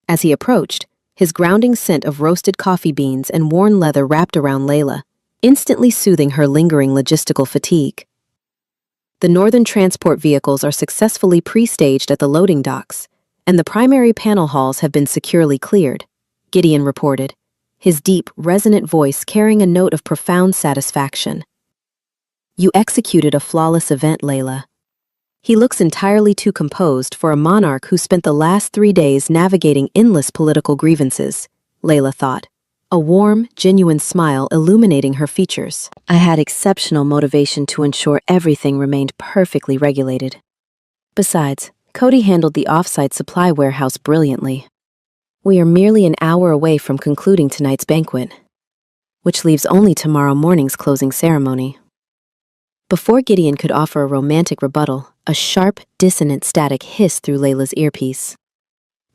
As he approached, his grounding scent of roasted coffee beans and worn leather wrapped around Layla, instantly soothing her lingering logistical fatigue. The northern transport vehicles are successfully pre-staged at the loading docks, and the primary panel halls have been securely cleared, Gideon reported, his deep, resonant voice carrying a note of profound satisfaction. "You executed a flawless event, Layla." He looks entirely too composed for a monarch who spent the last 3 days navigating endless political grievances, Layla thought, a warm, genuine smile illuminating her features. "I had exceptional motivation to ensure everything remained perfectly regulated. Besides, Cody handled the off-site supply warehouse brilliantly. We are merely an hour away from concluding tonight's banquet, which leaves only tomorrow morning's closing ceremony." Before Gideon could offer a romantic rebuttal, a sharp, dissonant static hissed through Layla's earpiece.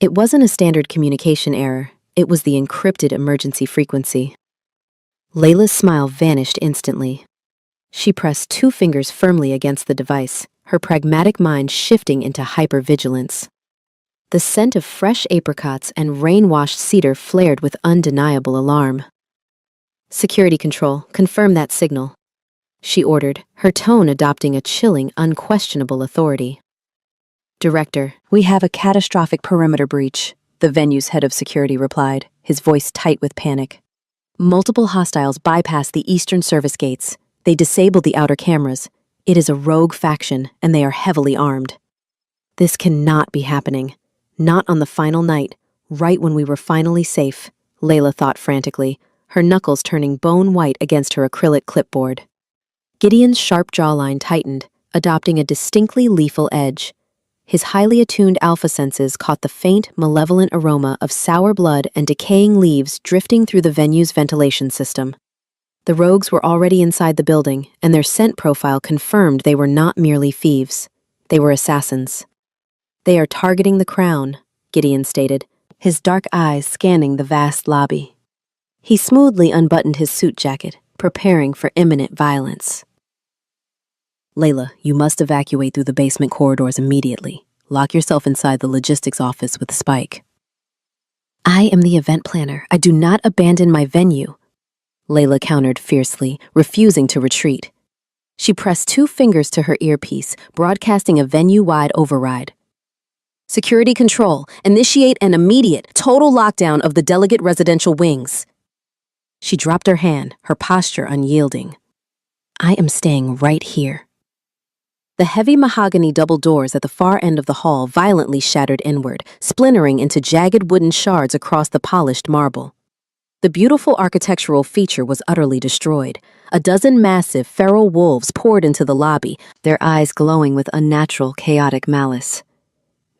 It wasn't a standard communication error, it was the encrypted emergency frequency. Layla's smile vanished instantly. She pressed 2 fingers firmly against the device, her pragmatic mind shifting into hypervigilance. The scent of fresh apricots and rain-washed cedar flared with undeniable alarm. "Security control, confirm that signal," she ordered, her tone adopting a chilling, unquestionable authority. "Director, we have a catastrophic perimeter breach," the venue's head of security replied, his voice tight with panic. "Multiple hostiles bypass the eastern service gates. They disabled the outer cameras. It is a rogue faction, and they are heavily armed." This cannot be happening. Not on the final night, right when we were finally safe, Layla thought frantically, her knuckles turning bone white against her acrylic clipboard. Gideon's sharp jawline tightened, adopting a distinctly lethal edge. His highly attuned alpha senses caught the faint, malevolent aroma of sour blood and decaying leaves drifting through the venue's ventilation system. The rogues were already inside the building, and their scent profile confirmed they were not merely thieves. They were assassins. "They are targeting the crown," Gideon stated, his dark eyes scanning the vast lobby. He smoothly unbuttoned his suit jacket, preparing for imminent violence. "Layla, you must evacuate through the basement corridors immediately. Lock yourself inside the logistics office with Spike." "I am the event planner. I do not abandon my venue," Layla countered fiercely, refusing to retreat. She pressed 2 fingers to her earpiece, broadcasting a venue-wide override. "Security control, initiate an immediate, total lockdown of the delegate residential wings." She dropped her hand, her posture unyielding. "I am staying right here." The heavy mahogany double doors at the far end of the hall violently shattered inward, splintering into jagged wooden shards across the polished marble. The beautiful architectural feature was utterly destroyed. A dozen massive, feral wolves poured into the lobby, their eyes glowing with unnatural, chaotic malice.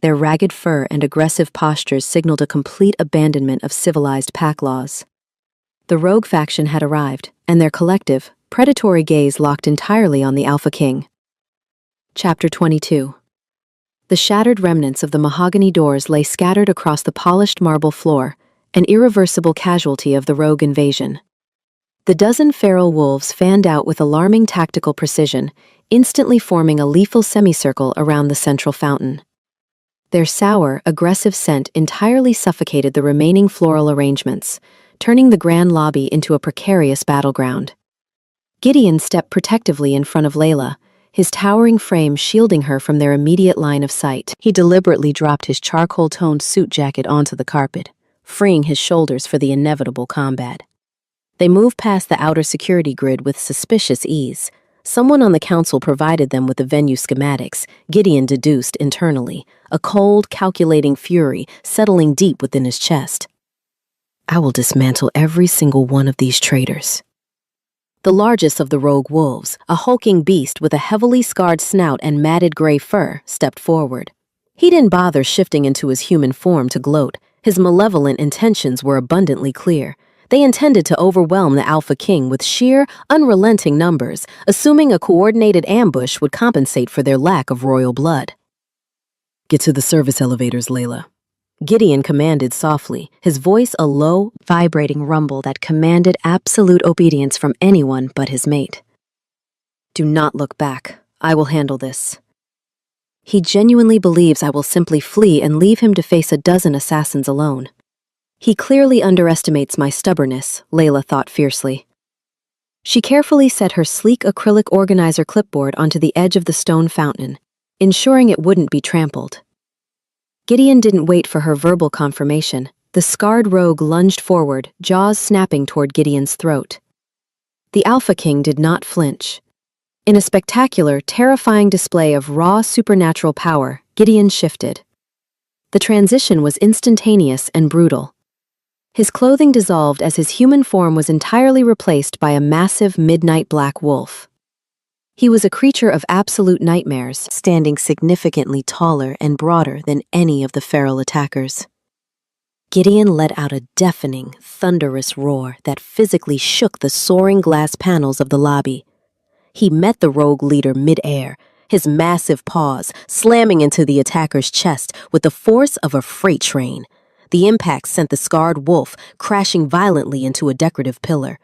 Their ragged fur and aggressive postures signaled a complete abandonment of civilized pack laws. The rogue faction had arrived, and their collective, predatory gaze locked entirely on the Alpha King. Chapter 22. The shattered remnants of the mahogany doors lay scattered across the polished marble floor, an irreversible casualty of the rogue invasion. The dozen feral wolves fanned out with alarming tactical precision, instantly forming a lethal semicircle around the central fountain. Their sour, aggressive scent entirely suffocated the remaining floral arrangements, turning the grand lobby into a precarious battleground. Gideon stepped protectively in front of Layla, his towering frame shielding her from their immediate line of sight. He deliberately dropped his charcoal-toned suit jacket onto the carpet, freeing his shoulders for the inevitable combat. They moved past the outer security grid with suspicious ease. Someone on the council provided them with the venue schematics, Gideon deduced internally, a cold, calculating fury settling deep within his chest. "I will dismantle every single one of these traitors." The largest of the rogue wolves, a hulking beast with a heavily scarred snout and matted gray fur, stepped forward. He didn't bother shifting into his human form to gloat. His malevolent intentions were abundantly clear. They intended to overwhelm the Alpha King with sheer, unrelenting numbers, assuming a coordinated ambush would compensate for their lack of royal blood. "Get to the service elevators, Layla," Gideon commanded softly, his voice a low, vibrating rumble that commanded absolute obedience from anyone but his mate. "Do not look back. I will handle this." He genuinely believes I will simply flee and leave him to face a dozen assassins alone. He clearly underestimates my stubbornness, Layla thought fiercely. She carefully set her sleek acrylic organizer clipboard onto the edge of the stone fountain, ensuring it wouldn't be trampled. Gideon didn't wait for her verbal confirmation. The scarred rogue lunged forward, jaws snapping toward Gideon's throat. The Alpha King did not flinch. In a spectacular, terrifying display of raw supernatural power, Gideon shifted. The transition was instantaneous and brutal. His clothing dissolved as his human form was entirely replaced by a massive midnight black wolf. He was a creature of absolute nightmares, standing significantly taller and broader than any of the feral attackers. Gideon let out a deafening, thunderous roar that physically shook the soaring glass panels of the lobby. He met the rogue leader mid-air, his massive paws slamming into the attacker's chest with the force of a freight train. The impact sent the scarred wolf crashing violently into a decorative pillar.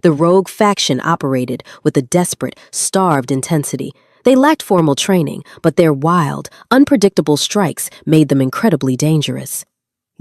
The rogue faction operated with a desperate, starved intensity, They lacked formal training, but their wild, unpredictable strikes made them incredibly dangerous.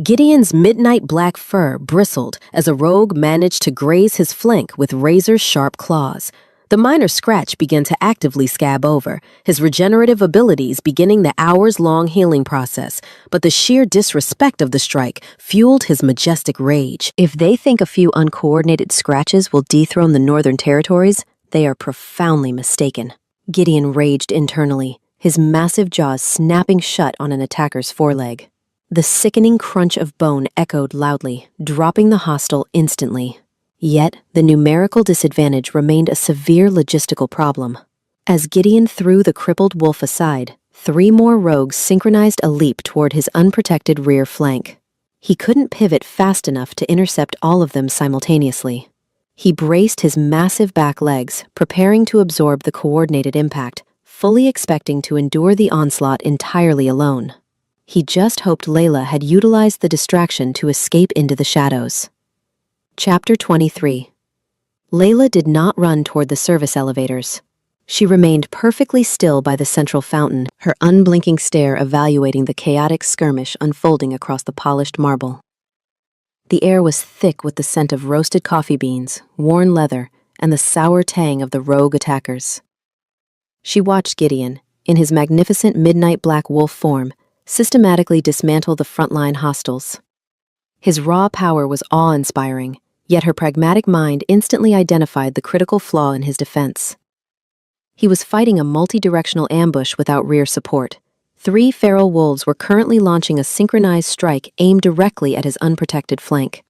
Gideon's midnight black fur bristled as a rogue managed to graze his flank with razor-sharp claws. The minor scratch began to actively scab over, his regenerative abilities beginning the hours-long healing process, but the sheer disrespect of the strike fueled his majestic rage. If they think a few uncoordinated scratches will dethrone the Northern Territories, they are profoundly mistaken. Gideon raged internally, his massive jaws snapping shut on an attacker's foreleg. The sickening crunch of bone echoed loudly, dropping the hostile instantly. Yet, the numerical disadvantage remained a severe logistical problem. As Gideon threw the crippled wolf aside, 3 more rogues synchronized a leap toward his unprotected rear flank. He couldn't pivot fast enough to intercept all of them simultaneously. He braced his massive back legs, preparing to absorb the coordinated impact, fully expecting to endure the onslaught entirely alone. He just hoped Layla had utilized the distraction to escape into the shadows. Chapter 23. Layla did not run toward the service elevators. She remained perfectly still by the central fountain, her unblinking stare evaluating the chaotic skirmish unfolding across the polished marble. The air was thick with the scent of roasted coffee beans, worn leather, and the sour tang of the rogue attackers. She watched Gideon, in his magnificent midnight black wolf form, systematically dismantle the frontline hostiles. His raw power was awe-inspiring, yet her pragmatic mind instantly identified the critical flaw in his defense. He was fighting a multi-directional ambush without rear support. 3 feral wolves were currently launching a synchronized strike aimed directly at his unprotected flank.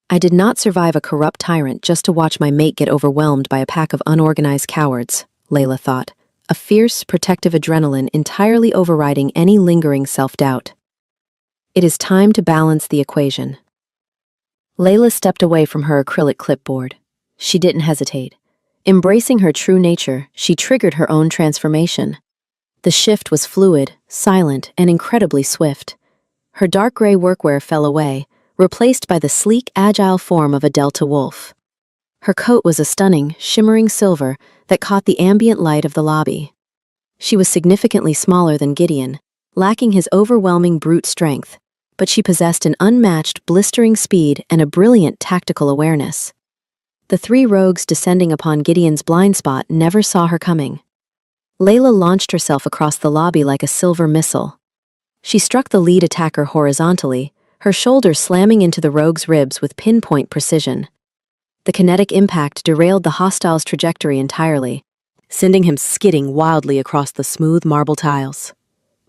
I did not survive a corrupt tyrant just to watch my mate get overwhelmed by a pack of unorganized cowards, Layla thought, a fierce, protective adrenaline entirely overriding any lingering self-doubt. It is time to balance the equation. Layla stepped away from her acrylic clipboard. She didn't hesitate. Embracing her true nature, she triggered her own transformation. The shift was fluid, silent, and incredibly swift. Her dark gray workwear fell away, replaced by the sleek, agile form of a Delta wolf. Her coat was a stunning, shimmering silver that caught the ambient light of the lobby. She was significantly smaller than Gideon, lacking his overwhelming brute strength, but she possessed an unmatched, blistering speed and a brilliant tactical awareness. The 3 rogues descending upon Gideon's blind spot never saw her coming. Layla launched herself across the lobby like a silver missile. She struck the lead attacker horizontally, her shoulder slamming into the rogue's ribs with pinpoint precision. The kinetic impact derailed the hostile's trajectory entirely, sending him skidding wildly across the smooth marble tiles.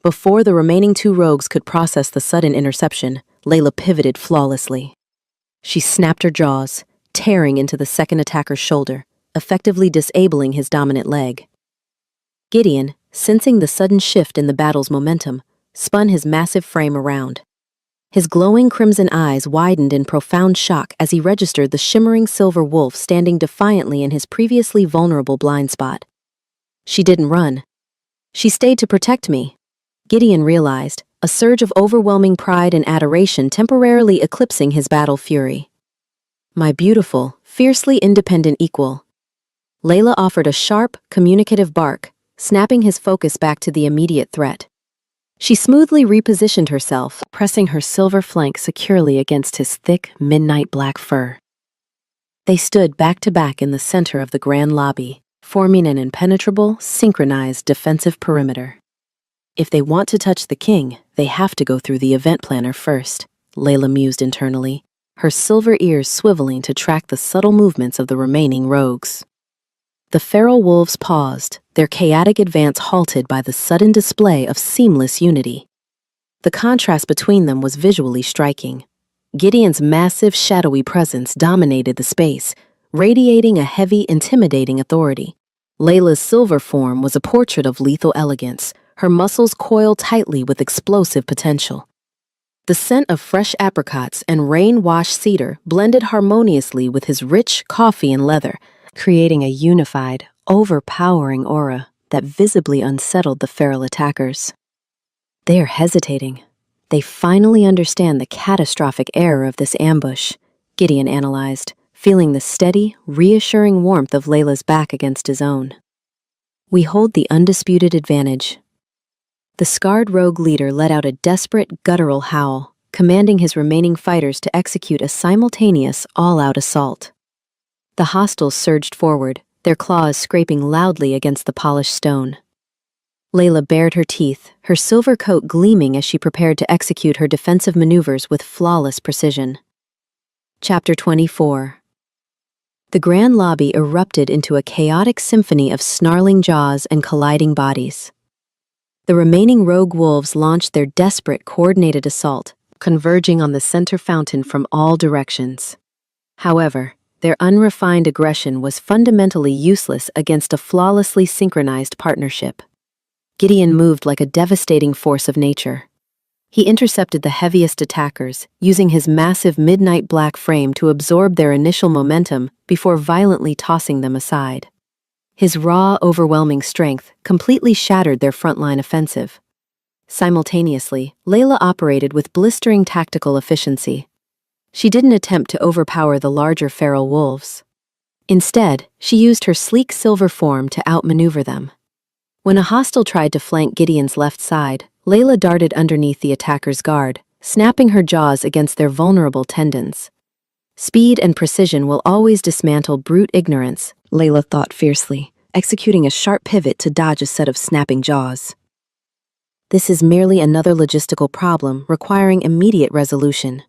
Before the remaining 2 rogues could process the sudden interception, Layla pivoted flawlessly. She snapped her jaws, tearing into the second attacker's shoulder, effectively disabling his dominant leg. Gideon, sensing the sudden shift in the battle's momentum, spun his massive frame around. His glowing crimson eyes widened in profound shock as he registered the shimmering silver wolf standing defiantly in his previously vulnerable blind spot. She didn't run. She stayed to protect me. Gideon realized, a surge of overwhelming pride and adoration temporarily eclipsing his battle fury. My beautiful, fiercely independent equal. Layla offered a sharp, communicative bark, snapping his focus back to the immediate threat. She smoothly repositioned herself, pressing her silver flank securely against his thick, midnight black fur. They stood back to back in the center of the grand lobby, forming an impenetrable, synchronized defensive perimeter. If they want to touch the king, they have to go through the event planner first, Layla mused internally, her silver ears swiveling to track the subtle movements of the remaining rogues. The feral wolves paused, their chaotic advance halted by the sudden display of seamless unity. The contrast between them was visually striking. Gideon's massive, shadowy presence dominated the space, radiating a heavy, intimidating authority. Layla's silver form was a portrait of lethal elegance, her muscles coiled tightly with explosive potential. The scent of fresh apricots and rain-washed cedar blended harmoniously with his rich coffee and leather, creating a unified, overpowering aura that visibly unsettled the feral attackers. They are hesitating. They finally understand the catastrophic error of this ambush, Gideon analyzed, feeling the steady, reassuring warmth of Layla's back against his own. We hold the undisputed advantage. The scarred rogue leader let out a desperate, guttural howl, commanding his remaining fighters to execute a simultaneous, all-out assault. The hostiles surged forward, their claws scraping loudly against the polished stone. Layla bared her teeth, her silver coat gleaming as she prepared to execute her defensive maneuvers with flawless precision. Chapter 24. The grand lobby erupted into a chaotic symphony of snarling jaws and colliding bodies. The remaining rogue wolves launched their desperate, coordinated assault, converging on the center fountain from all directions. However, their unrefined aggression was fundamentally useless against a flawlessly synchronized partnership. Gideon moved like a devastating force of nature. He intercepted the heaviest attackers, using his massive midnight black frame to absorb their initial momentum before violently tossing them aside. His raw, overwhelming strength completely shattered their frontline offensive. Simultaneously, Layla operated with blistering tactical efficiency. She didn't attempt to overpower the larger feral wolves. Instead, she used her sleek silver form to outmaneuver them. When a hostile tried to flank Gideon's left side, Layla darted underneath the attacker's guard, snapping her jaws against their vulnerable tendons. Speed and precision will always dismantle brute ignorance, Layla thought fiercely, executing a sharp pivot to dodge a set of snapping jaws. This is merely another logistical problem requiring immediate resolution.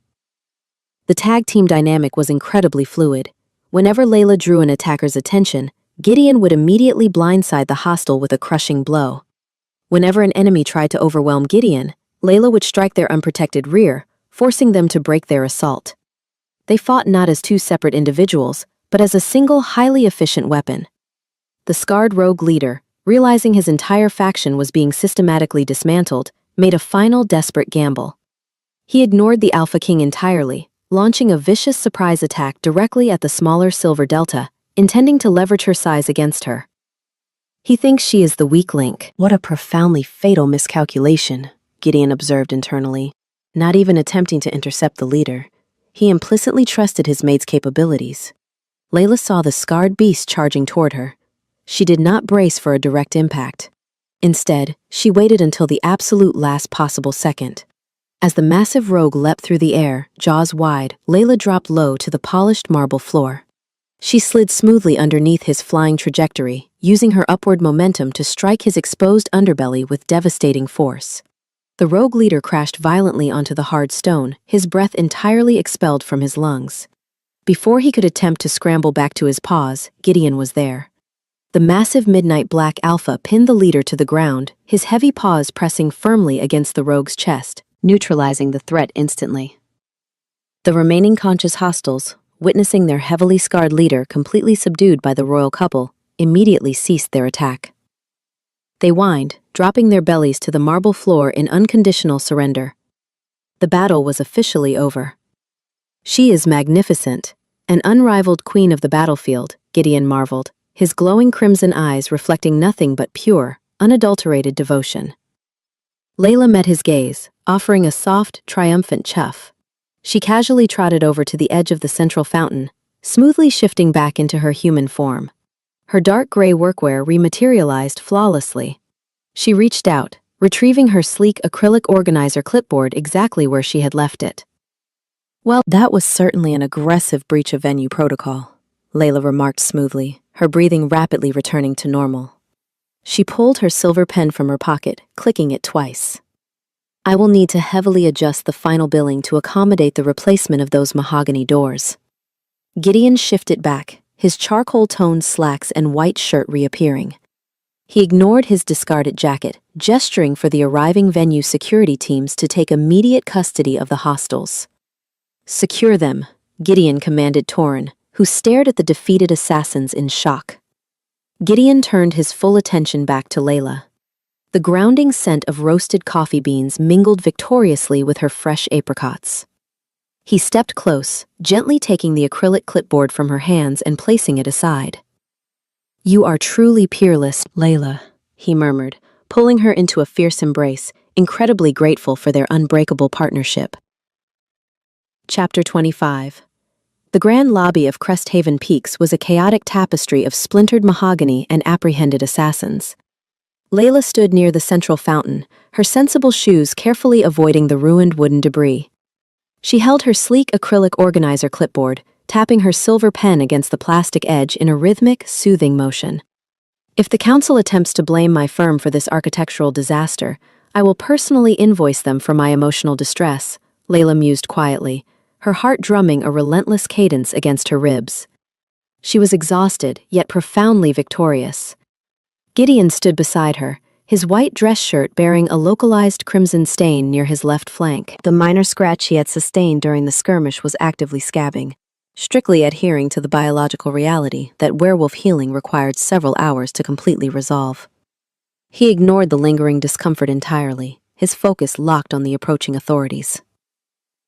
The tag team dynamic was incredibly fluid. Whenever Layla drew an attacker's attention, Gideon would immediately blindside the hostile with a crushing blow. Whenever an enemy tried to overwhelm Gideon, Layla would strike their unprotected rear, forcing them to break their assault. They fought not as two separate individuals, but as a single highly efficient weapon. The scarred rogue leader, realizing his entire faction was being systematically dismantled, made a final desperate gamble. He ignored the Alpha King entirely, launching a vicious surprise attack directly at the smaller Silver Delta, intending to leverage her size against her. He thinks she is the weak link. What a profoundly fatal miscalculation, Gideon observed internally. Not even attempting to intercept the leader, he implicitly trusted his mate's capabilities. Layla saw the scarred beast charging toward her. She did not brace for a direct impact. Instead, she waited until the absolute last possible second. As the massive rogue leapt through the air, jaws wide, Layla dropped low to the polished marble floor. She slid smoothly underneath his flying trajectory, using her upward momentum to strike his exposed underbelly with devastating force. The rogue leader crashed violently onto the hard stone, his breath entirely expelled from his lungs. Before he could attempt to scramble back to his paws, Gideon was there. The massive midnight black alpha pinned the leader to the ground, his heavy paws pressing firmly against the rogue's chest, neutralizing the threat instantly. The remaining conscious hostiles, witnessing their heavily scarred leader completely subdued by the royal couple, immediately ceased their attack. They whined, dropping their bellies to the marble floor in unconditional surrender. The battle was officially over. She is magnificent, an unrivaled queen of the battlefield, Gideon marveled, his glowing crimson eyes reflecting nothing but pure, unadulterated devotion. Layla met his gaze, offering a soft, triumphant chuff. She casually trotted over to the edge of the central fountain, smoothly shifting back into her human form. Her dark gray workwear rematerialized flawlessly. She reached out, retrieving her sleek acrylic organizer clipboard exactly where she had left it. Well, that was certainly an aggressive breach of venue protocol, Layla remarked smoothly, her breathing rapidly returning to normal. She pulled her silver pen from her pocket, clicking it twice. I will need to heavily adjust the final billing to accommodate the replacement of those mahogany doors. Gideon shifted back, his charcoal-toned slacks and white shirt reappearing. He ignored his discarded jacket, gesturing for the arriving venue security teams to take immediate custody of the hostiles. Secure them, Gideon commanded Torin, who stared at the defeated assassins in shock. Gideon turned his full attention back to Layla. The grounding scent of roasted coffee beans mingled victoriously with her fresh apricots. He stepped close, gently taking the acrylic clipboard from her hands and placing it aside. You are truly peerless, Layla, he murmured, pulling her into a fierce embrace, incredibly grateful for their unbreakable partnership. Chapter 25. The grand lobby of Cresthaven Peaks was a chaotic tapestry of splintered mahogany and apprehended assassins. Layla stood near the central fountain, her sensible shoes carefully avoiding the ruined wooden debris. She held her sleek acrylic organizer clipboard, tapping her silver pen against the plastic edge in a rhythmic, soothing motion. If the council attempts to blame my firm for this architectural disaster, I will personally invoice them for my emotional distress, Layla mused quietly, her heart drumming a relentless cadence against her ribs. She was exhausted, yet profoundly victorious. Gideon stood beside her, his white dress shirt bearing a localized crimson stain near his left flank. The minor scratch he had sustained during the skirmish was actively scabbing, strictly adhering to the biological reality that werewolf healing required several hours to completely resolve. He ignored the lingering discomfort entirely, his focus locked on the approaching authorities.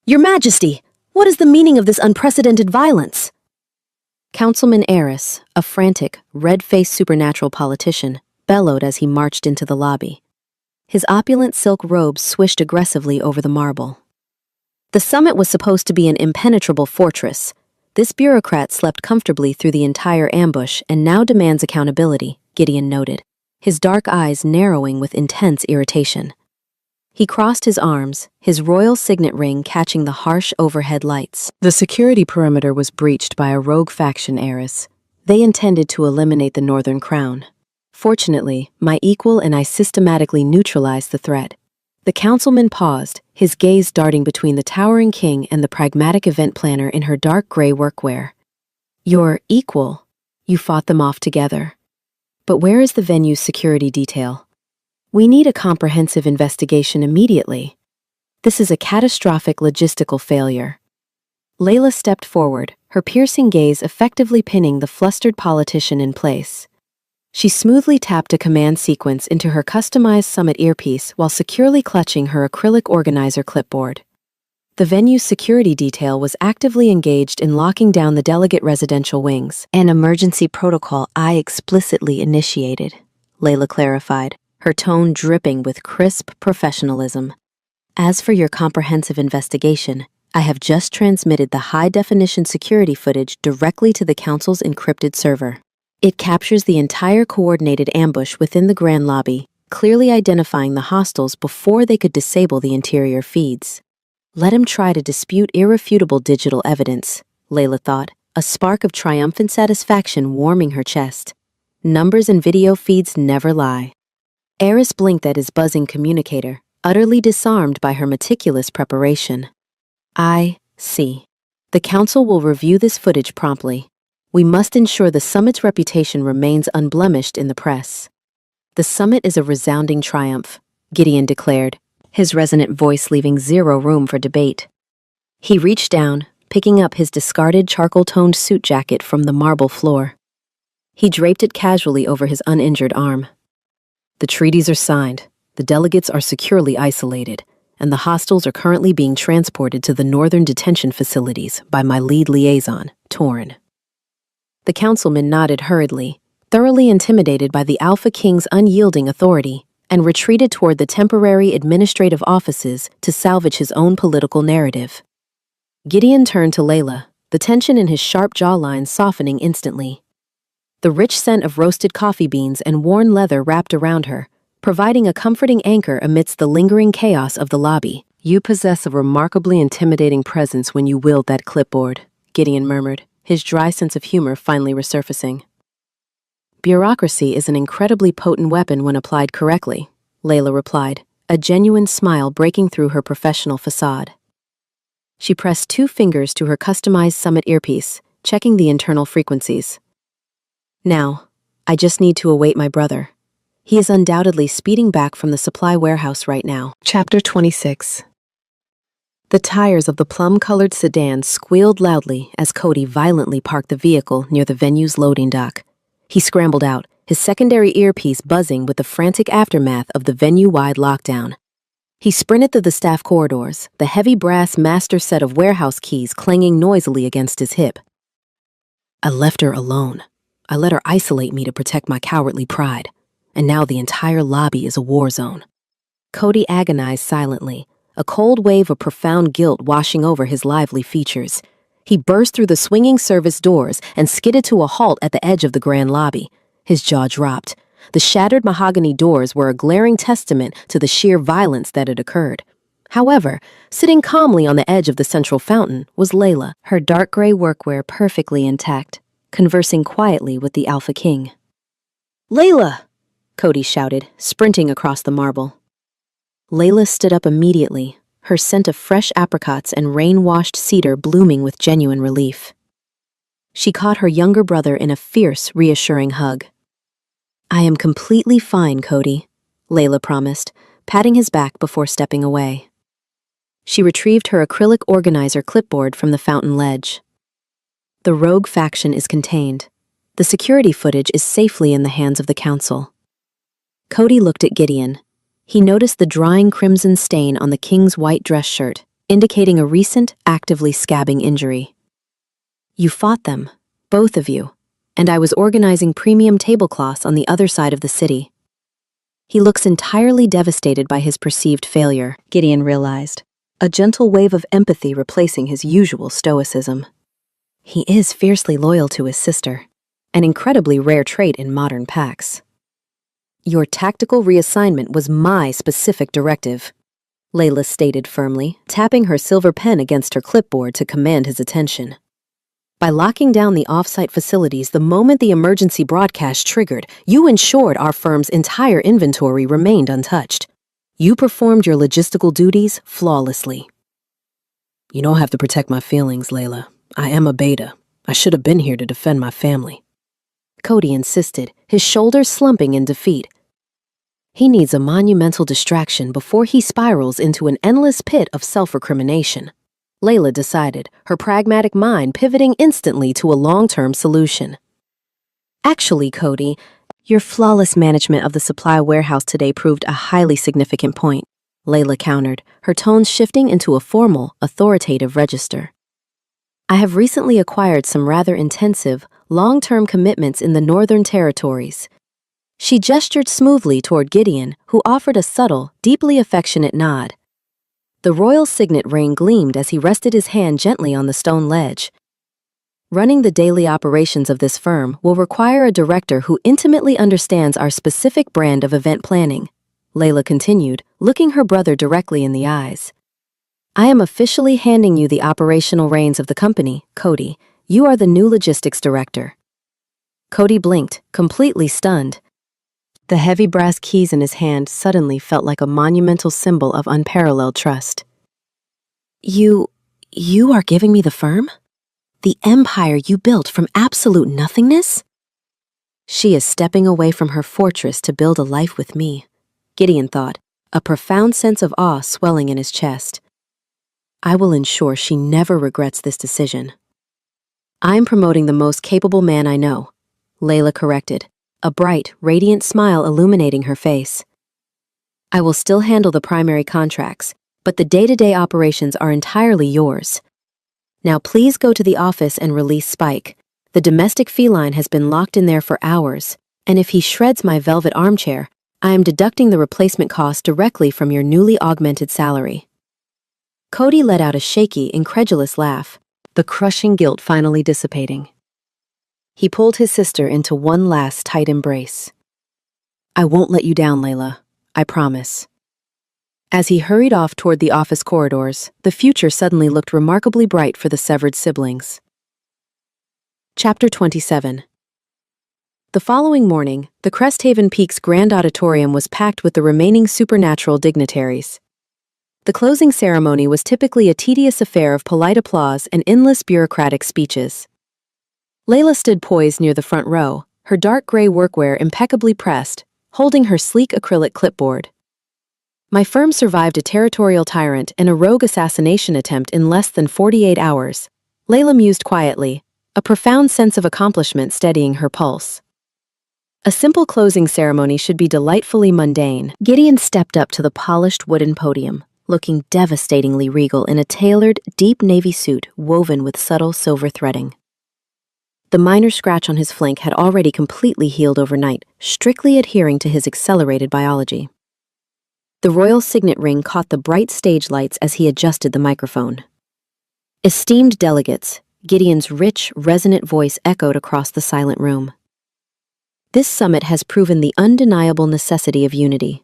"Your Majesty, what is the meaning of this unprecedented violence?" Councilman Eris, a frantic, red-faced supernatural politician, bellowed as he marched into the lobby. His opulent silk robes swished aggressively over the marble. The summit was supposed to be an impenetrable fortress. This bureaucrat slept comfortably through the entire ambush and now demands accountability, Gideon noted, his dark eyes narrowing with intense irritation. He crossed his arms, his royal signet ring catching the harsh overhead lights. The security perimeter was breached by a rogue faction, Eris. They intended to eliminate the Northern Crown. Fortunately, my equal and I systematically neutralized the threat. The councilman paused, his gaze darting between the towering king and the pragmatic event planner in her dark gray workwear. Your equal? You fought them off together. But where is the venue's security detail? We need a comprehensive investigation immediately. This is a catastrophic logistical failure. Layla stepped forward, her piercing gaze effectively pinning the flustered politician in place. She smoothly tapped a command sequence into her customized summit earpiece while securely clutching her acrylic organizer clipboard. The venue's security detail was actively engaged in locking down the delegate residential wings, an emergency protocol I explicitly initiated, Layla clarified, her tone dripping with crisp professionalism. As for your comprehensive investigation, I have just transmitted the high-definition security footage directly to the council's encrypted server. It captures the entire coordinated ambush within the grand lobby, clearly identifying the hostiles before they could disable the interior feeds. Let him try to dispute irrefutable digital evidence, Layla thought, a spark of triumphant satisfaction warming her chest. Numbers and video feeds never lie. Eris blinked at his buzzing communicator, utterly disarmed by her meticulous preparation. I see. The council will review this footage promptly. We must ensure the summit's reputation remains unblemished in the press. The summit is a resounding triumph, Gideon declared, his resonant voice leaving zero room for debate. He reached down, picking up his discarded charcoal-toned suit jacket from the marble floor. He draped it casually over his uninjured arm. The treaties are signed, the delegates are securely isolated, and the hostiles are currently being transported to the northern detention facilities by my lead liaison, Torrin. The councilman nodded hurriedly, thoroughly intimidated by the Alpha King's unyielding authority, and retreated toward the temporary administrative offices to salvage his own political narrative. Gideon turned to Layla, the tension in his sharp jawline softening instantly. The rich scent of roasted coffee beans and worn leather wrapped around her, providing a comforting anchor amidst the lingering chaos of the lobby. You possess a remarkably intimidating presence when you wield that clipboard, Gideon murmured, his dry sense of humor finally resurfacing. Bureaucracy is an incredibly potent weapon when applied correctly, Layla replied, a genuine smile breaking through her professional facade. She pressed 2 fingers to her customized summit earpiece, checking the internal frequencies. Now, I just need to await my brother. He is undoubtedly speeding back from the supply warehouse right now. Chapter 26. The tires of the plum-colored sedan squealed loudly as Cody violently parked the vehicle near the venue's loading dock. He scrambled out, his secondary earpiece buzzing with the frantic aftermath of the venue-wide lockdown. He sprinted through the staff corridors, the heavy brass master set of warehouse keys clanging noisily against his hip. I left her alone. I let her isolate me to protect my cowardly pride, and now the entire lobby is a war zone. Cody agonized silently, a cold wave of profound guilt washing over his lively features. He burst through the swinging service doors and skidded to a halt at the edge of the grand lobby. His jaw dropped. The shattered mahogany doors were a glaring testament to the sheer violence that had occurred. However, sitting calmly on the edge of the central fountain was Layla, her dark gray workwear perfectly intact, conversing quietly with the Alpha King. "Layla!" Cody shouted, sprinting across the marble. Layla stood up immediately, her scent of fresh apricots and rain-washed cedar blooming with genuine relief. She caught her younger brother in a fierce, reassuring hug. "I am completely fine, Cody," Layla promised, patting his back before stepping away. She retrieved her acrylic organizer clipboard from the fountain ledge. "The rogue faction is contained. The security footage is safely in the hands of the council." Cody looked at Gideon. He noticed the drying crimson stain on the king's white dress shirt, indicating a recent, actively scabbing injury. "You fought them, both of you, and I was organizing premium tablecloths on the other side of the city." He looks entirely devastated by his perceived failure, Gideon realized, a gentle wave of empathy replacing his usual stoicism. He is fiercely loyal to his sister, an incredibly rare trait in modern packs. "Your tactical reassignment was my specific directive," Layla stated firmly, tapping her silver pen against her clipboard to command his attention. "By locking down the off-site facilities the moment the emergency broadcast triggered, you ensured our firm's entire inventory remained untouched. You performed your logistical duties flawlessly." "You don't have to protect my feelings, Layla. I am a beta. I should have been here to defend my family," Cody insisted, his shoulders slumping in defeat. He needs a monumental distraction before he spirals into an endless pit of self-recrimination, Layla decided, her pragmatic mind pivoting instantly to a long-term solution. "Actually, Cody, your flawless management of the supply warehouse today proved a highly significant point," Layla countered, her tones shifting into a formal, authoritative register. "I have recently acquired some rather intensive, long-term commitments in the Northern Territories." She gestured smoothly toward Gideon, who offered a subtle, deeply affectionate nod. The royal signet ring gleamed as he rested his hand gently on the stone ledge. "Running the daily operations of this firm will require a director who intimately understands our specific brand of event planning," Layla continued, looking her brother directly in the eyes. "I am officially handing you the operational reins of the company, Cody. You are the new logistics director." Cody blinked, completely stunned. The heavy brass keys in his hand suddenly felt like a monumental symbol of unparalleled trust. You are giving me the firm? The empire you built from absolute nothingness?" "She is stepping away from her fortress to build a life with me," Gideon thought, a profound sense of awe swelling in his chest. "I will ensure she never regrets this decision." "I'm promoting the most capable man I know," Layla corrected, a bright, radiant smile illuminating her face. "I will still handle the primary contracts, but the day-to-day operations are entirely yours. Now please go to the office and release Spike. The domestic feline has been locked in there for hours, and if he shreds my velvet armchair, I am deducting the replacement cost directly from your newly augmented salary." Cody let out a shaky, incredulous laugh, the crushing guilt finally dissipating. He pulled his sister into one last tight embrace. "I won't let you down, Layla. I promise." As he hurried off toward the office corridors, the future suddenly looked remarkably bright for the severed siblings. Chapter 27. The following morning, the Cresthaven Peaks Grand Auditorium was packed with the remaining supernatural dignitaries. The closing ceremony was typically a tedious affair of polite applause and endless bureaucratic speeches. Layla stood poised near the front row, her dark gray workwear impeccably pressed, holding her sleek acrylic clipboard. "My firm survived a territorial tyrant and a rogue assassination attempt in less than 48 hours, Layla mused quietly, a profound sense of accomplishment steadying her pulse. A simple closing ceremony should be delightfully mundane. Gideon stepped up to the polished wooden podium, looking devastatingly regal in a tailored, deep navy suit woven with subtle silver threading. The minor scratch on his flank had already completely healed overnight, strictly adhering to his accelerated biology. The royal signet ring caught the bright stage lights as he adjusted the microphone. "Esteemed delegates, Gideon's rich, resonant voice echoed across the silent room. This summit has proven the undeniable necessity of unity.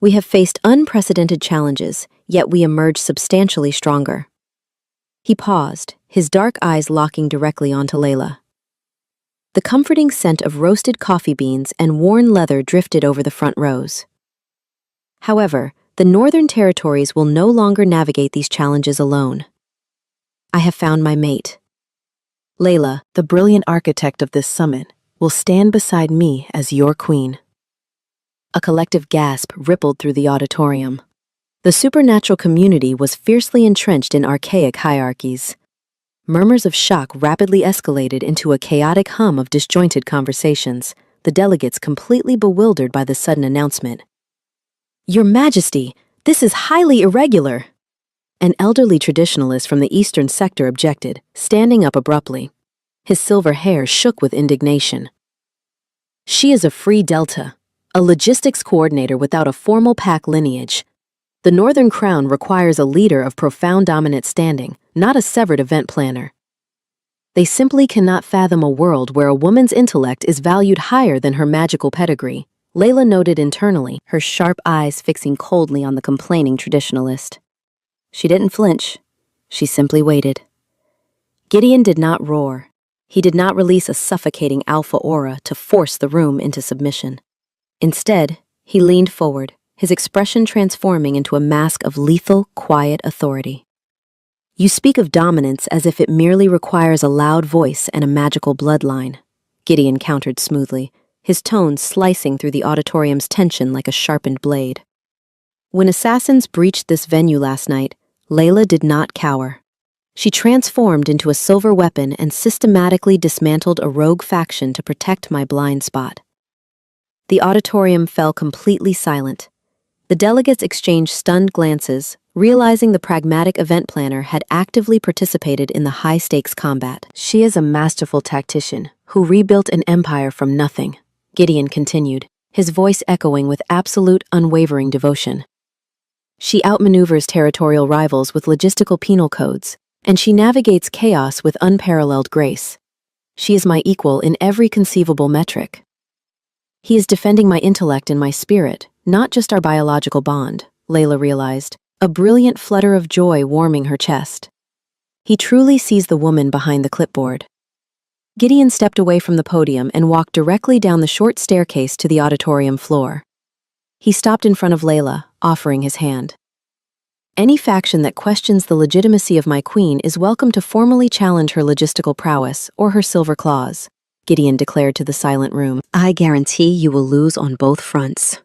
We have faced unprecedented challenges, yet we emerged substantially stronger. He paused, his dark eyes locking directly onto Layla. The comforting scent of roasted coffee beans and worn leather drifted over the front rows. However, the Northern Territories will no longer navigate these challenges alone. I have found my mate. Layla, the brilliant architect of this summit, will stand beside me as your queen. A collective gasp rippled through the auditorium. The supernatural community was fiercely entrenched in archaic hierarchies. Murmurs of shock rapidly escalated into a chaotic hum of disjointed conversations, the delegates completely bewildered by the sudden announcement. "Your Majesty, this is highly irregular!" An elderly traditionalist from the eastern sector objected, standing up abruptly. His silver hair shook with indignation. "She is a free Delta, a logistics coordinator without a formal pack lineage. The Northern Crown requires a leader of profound dominant standing, not a severed event planner. They simply cannot fathom a world where a woman's intellect is valued higher than her magical pedigree," Layla noted internally, her sharp eyes fixing coldly on the complaining traditionalist. She didn't flinch. She simply waited. Gideon did not roar. He did not release a suffocating alpha aura to force the room into submission. Instead, he leaned forward, his expression transforming into a mask of lethal, quiet authority. "You speak of dominance as if it merely requires a loud voice and a magical bloodline," Gideon countered smoothly, his tone slicing through the auditorium's tension like a sharpened blade. When assassins breached this venue last night, Layla did not cower. She transformed into a silver weapon and systematically dismantled a rogue faction to protect my blind spot. The auditorium fell completely silent. The delegates exchanged stunned glances, realizing the pragmatic event planner had actively participated in the high-stakes combat. "She is a masterful tactician who rebuilt an empire from nothing," Gideon continued, his voice echoing with absolute, unwavering devotion. "She outmaneuvers territorial rivals with logistical penal codes, and she navigates chaos with unparalleled grace. She is my equal in every conceivable metric. He is defending my intellect and my spirit, not just our biological bond," Layla realized, a brilliant flutter of joy warming her chest. He truly sees the woman behind the clipboard. Gideon stepped away from the podium and walked directly down the short staircase to the auditorium floor. He stopped in front of Layla, offering his hand. "Any faction that questions the legitimacy of my queen is welcome to formally challenge her logistical prowess or her silver claws," Gideon declared to the silent room. "I guarantee you will lose on both fronts."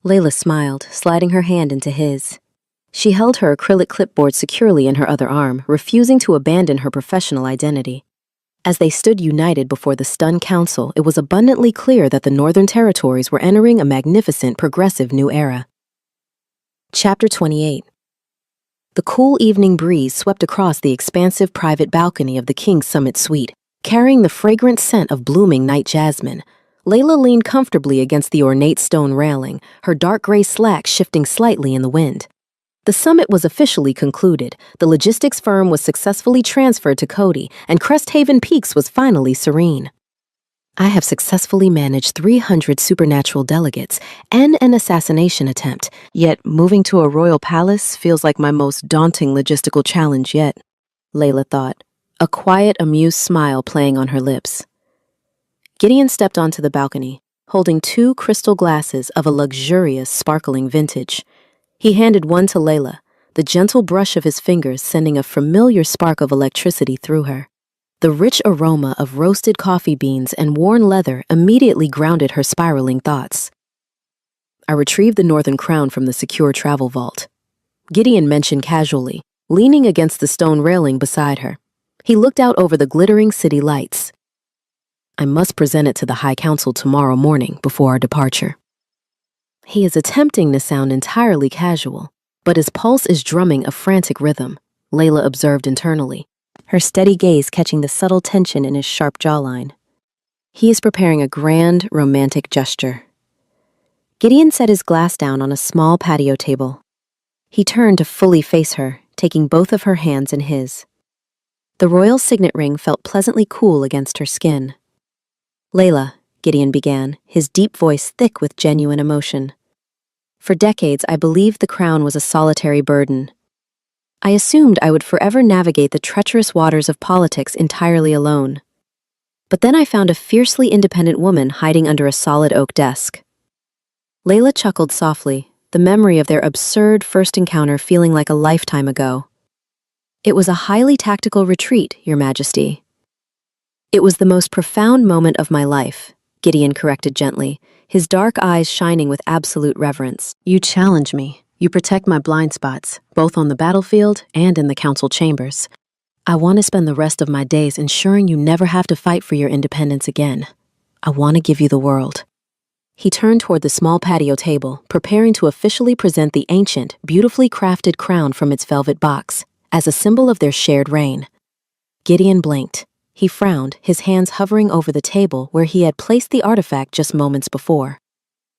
Layla smiled, sliding her hand into his. She held her acrylic clipboard securely in her other arm, refusing to abandon her professional identity. As they stood united before the stunned council, it was abundantly clear that the Northern Territories were entering a magnificent, progressive new era. Chapter 28. The cool evening breeze swept across the expansive private balcony of the King's Summit Suite, carrying the fragrant scent of blooming night jasmine. Layla leaned comfortably against the ornate stone railing, her dark gray slacks shifting slightly in the wind. The summit was officially concluded, the logistics firm was successfully transferred to Cody, and Cresthaven Peaks was finally serene. "I have successfully managed 300 supernatural delegates and an assassination attempt, yet moving to a royal palace feels like my most daunting logistical challenge yet," Layla thought, a quiet, amused smile playing on her lips. Gideon stepped onto the balcony, holding 2 crystal glasses of a luxurious, sparkling vintage. He handed one to Layla, the gentle brush of his fingers sending a familiar spark of electricity through her. The rich aroma of roasted coffee beans and worn leather immediately grounded her spiraling thoughts. "I retrieved the Northern Crown from the secure travel vault," Gideon mentioned casually, leaning against the stone railing beside her. He looked out over the glittering city lights. "I must present it to the High Council tomorrow morning before our departure." He is attempting to sound entirely casual, but his pulse is drumming a frantic rhythm, Layla observed internally, her steady gaze catching the subtle tension in his sharp jawline. He is preparing a grand, romantic gesture. Gideon set his glass down on a small patio table. He turned to fully face her, taking both of her hands in his. The royal signet ring felt pleasantly cool against her skin. Layla, Gideon began, his deep voice thick with genuine emotion. For decades, I believed the crown was a solitary burden. I assumed I would forever navigate the treacherous waters of politics entirely alone. But then I found a fiercely independent woman hiding under a solid oak desk. Layla chuckled softly, the memory of their absurd first encounter feeling like a lifetime ago. It was a highly tactical retreat, Your Majesty. It was the most profound moment of my life, Gideon corrected gently, his dark eyes shining with absolute reverence. You challenge me. You protect my blind spots, both on the battlefield and in the council chambers. I want to spend the rest of my days ensuring you never have to fight for your independence again. I want to give you the world. He turned toward the small patio table, preparing to officially present the ancient, beautifully crafted crown from its velvet box, as a symbol of their shared reign. Gideon blinked. He frowned, his hands hovering over the table where he had placed the artifact just moments before.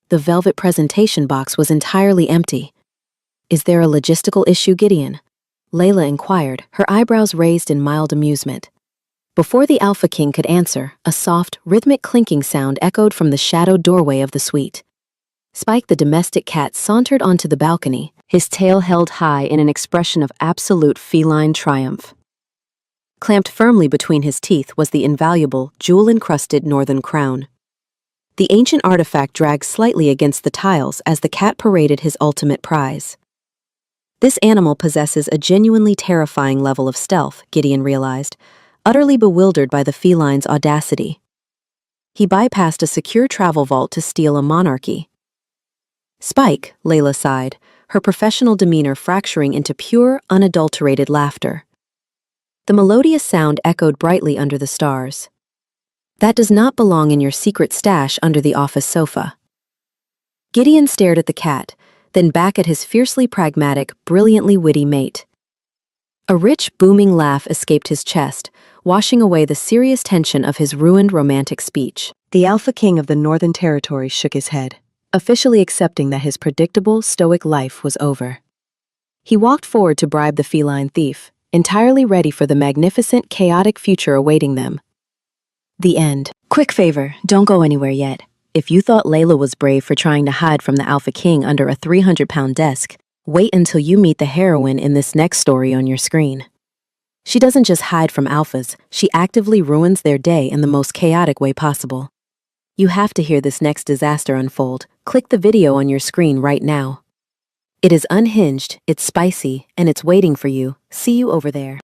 The velvet presentation box was entirely empty. Is there a logistical issue, Gideon? Layla inquired, her eyebrows raised in mild amusement. Before the Alpha King could answer, a soft, rhythmic clinking sound echoed from the shadowed doorway of the suite. Spike the domestic cat sauntered onto the balcony, his tail held high in an expression of absolute feline triumph. Clamped firmly between his teeth was the invaluable, jewel-encrusted northern crown. The ancient artifact dragged slightly against the tiles as the cat paraded his ultimate prize. This animal possesses a genuinely terrifying level of stealth, Gideon realized, utterly bewildered by the feline's audacity. He bypassed a secure travel vault to steal a monarchy. Spike, Layla sighed, her professional demeanor fracturing into pure, unadulterated laughter. The melodious sound echoed brightly under the stars. That does not belong in your secret stash under the office sofa. Gideon stared at the cat, then back at his fiercely pragmatic, brilliantly witty mate. A rich, booming laugh escaped his chest, washing away the serious tension of his ruined romantic speech. The Alpha King of the Northern Territory shook his head, officially accepting that his predictable, stoic life was over. He walked forward to bribe the feline thief, entirely ready for the magnificent, chaotic future awaiting them. The end. Quick favor, don't go anywhere yet. If you thought Layla was brave for trying to hide from the Alpha King under a 300-pound desk, wait until you meet the heroine in this next story on your screen. She doesn't just hide from alphas, she actively ruins their day in the most chaotic way possible. You have to hear this next disaster unfold. Click the video on your screen right now. It is unhinged, it's spicy, and it's waiting for you. See you over there.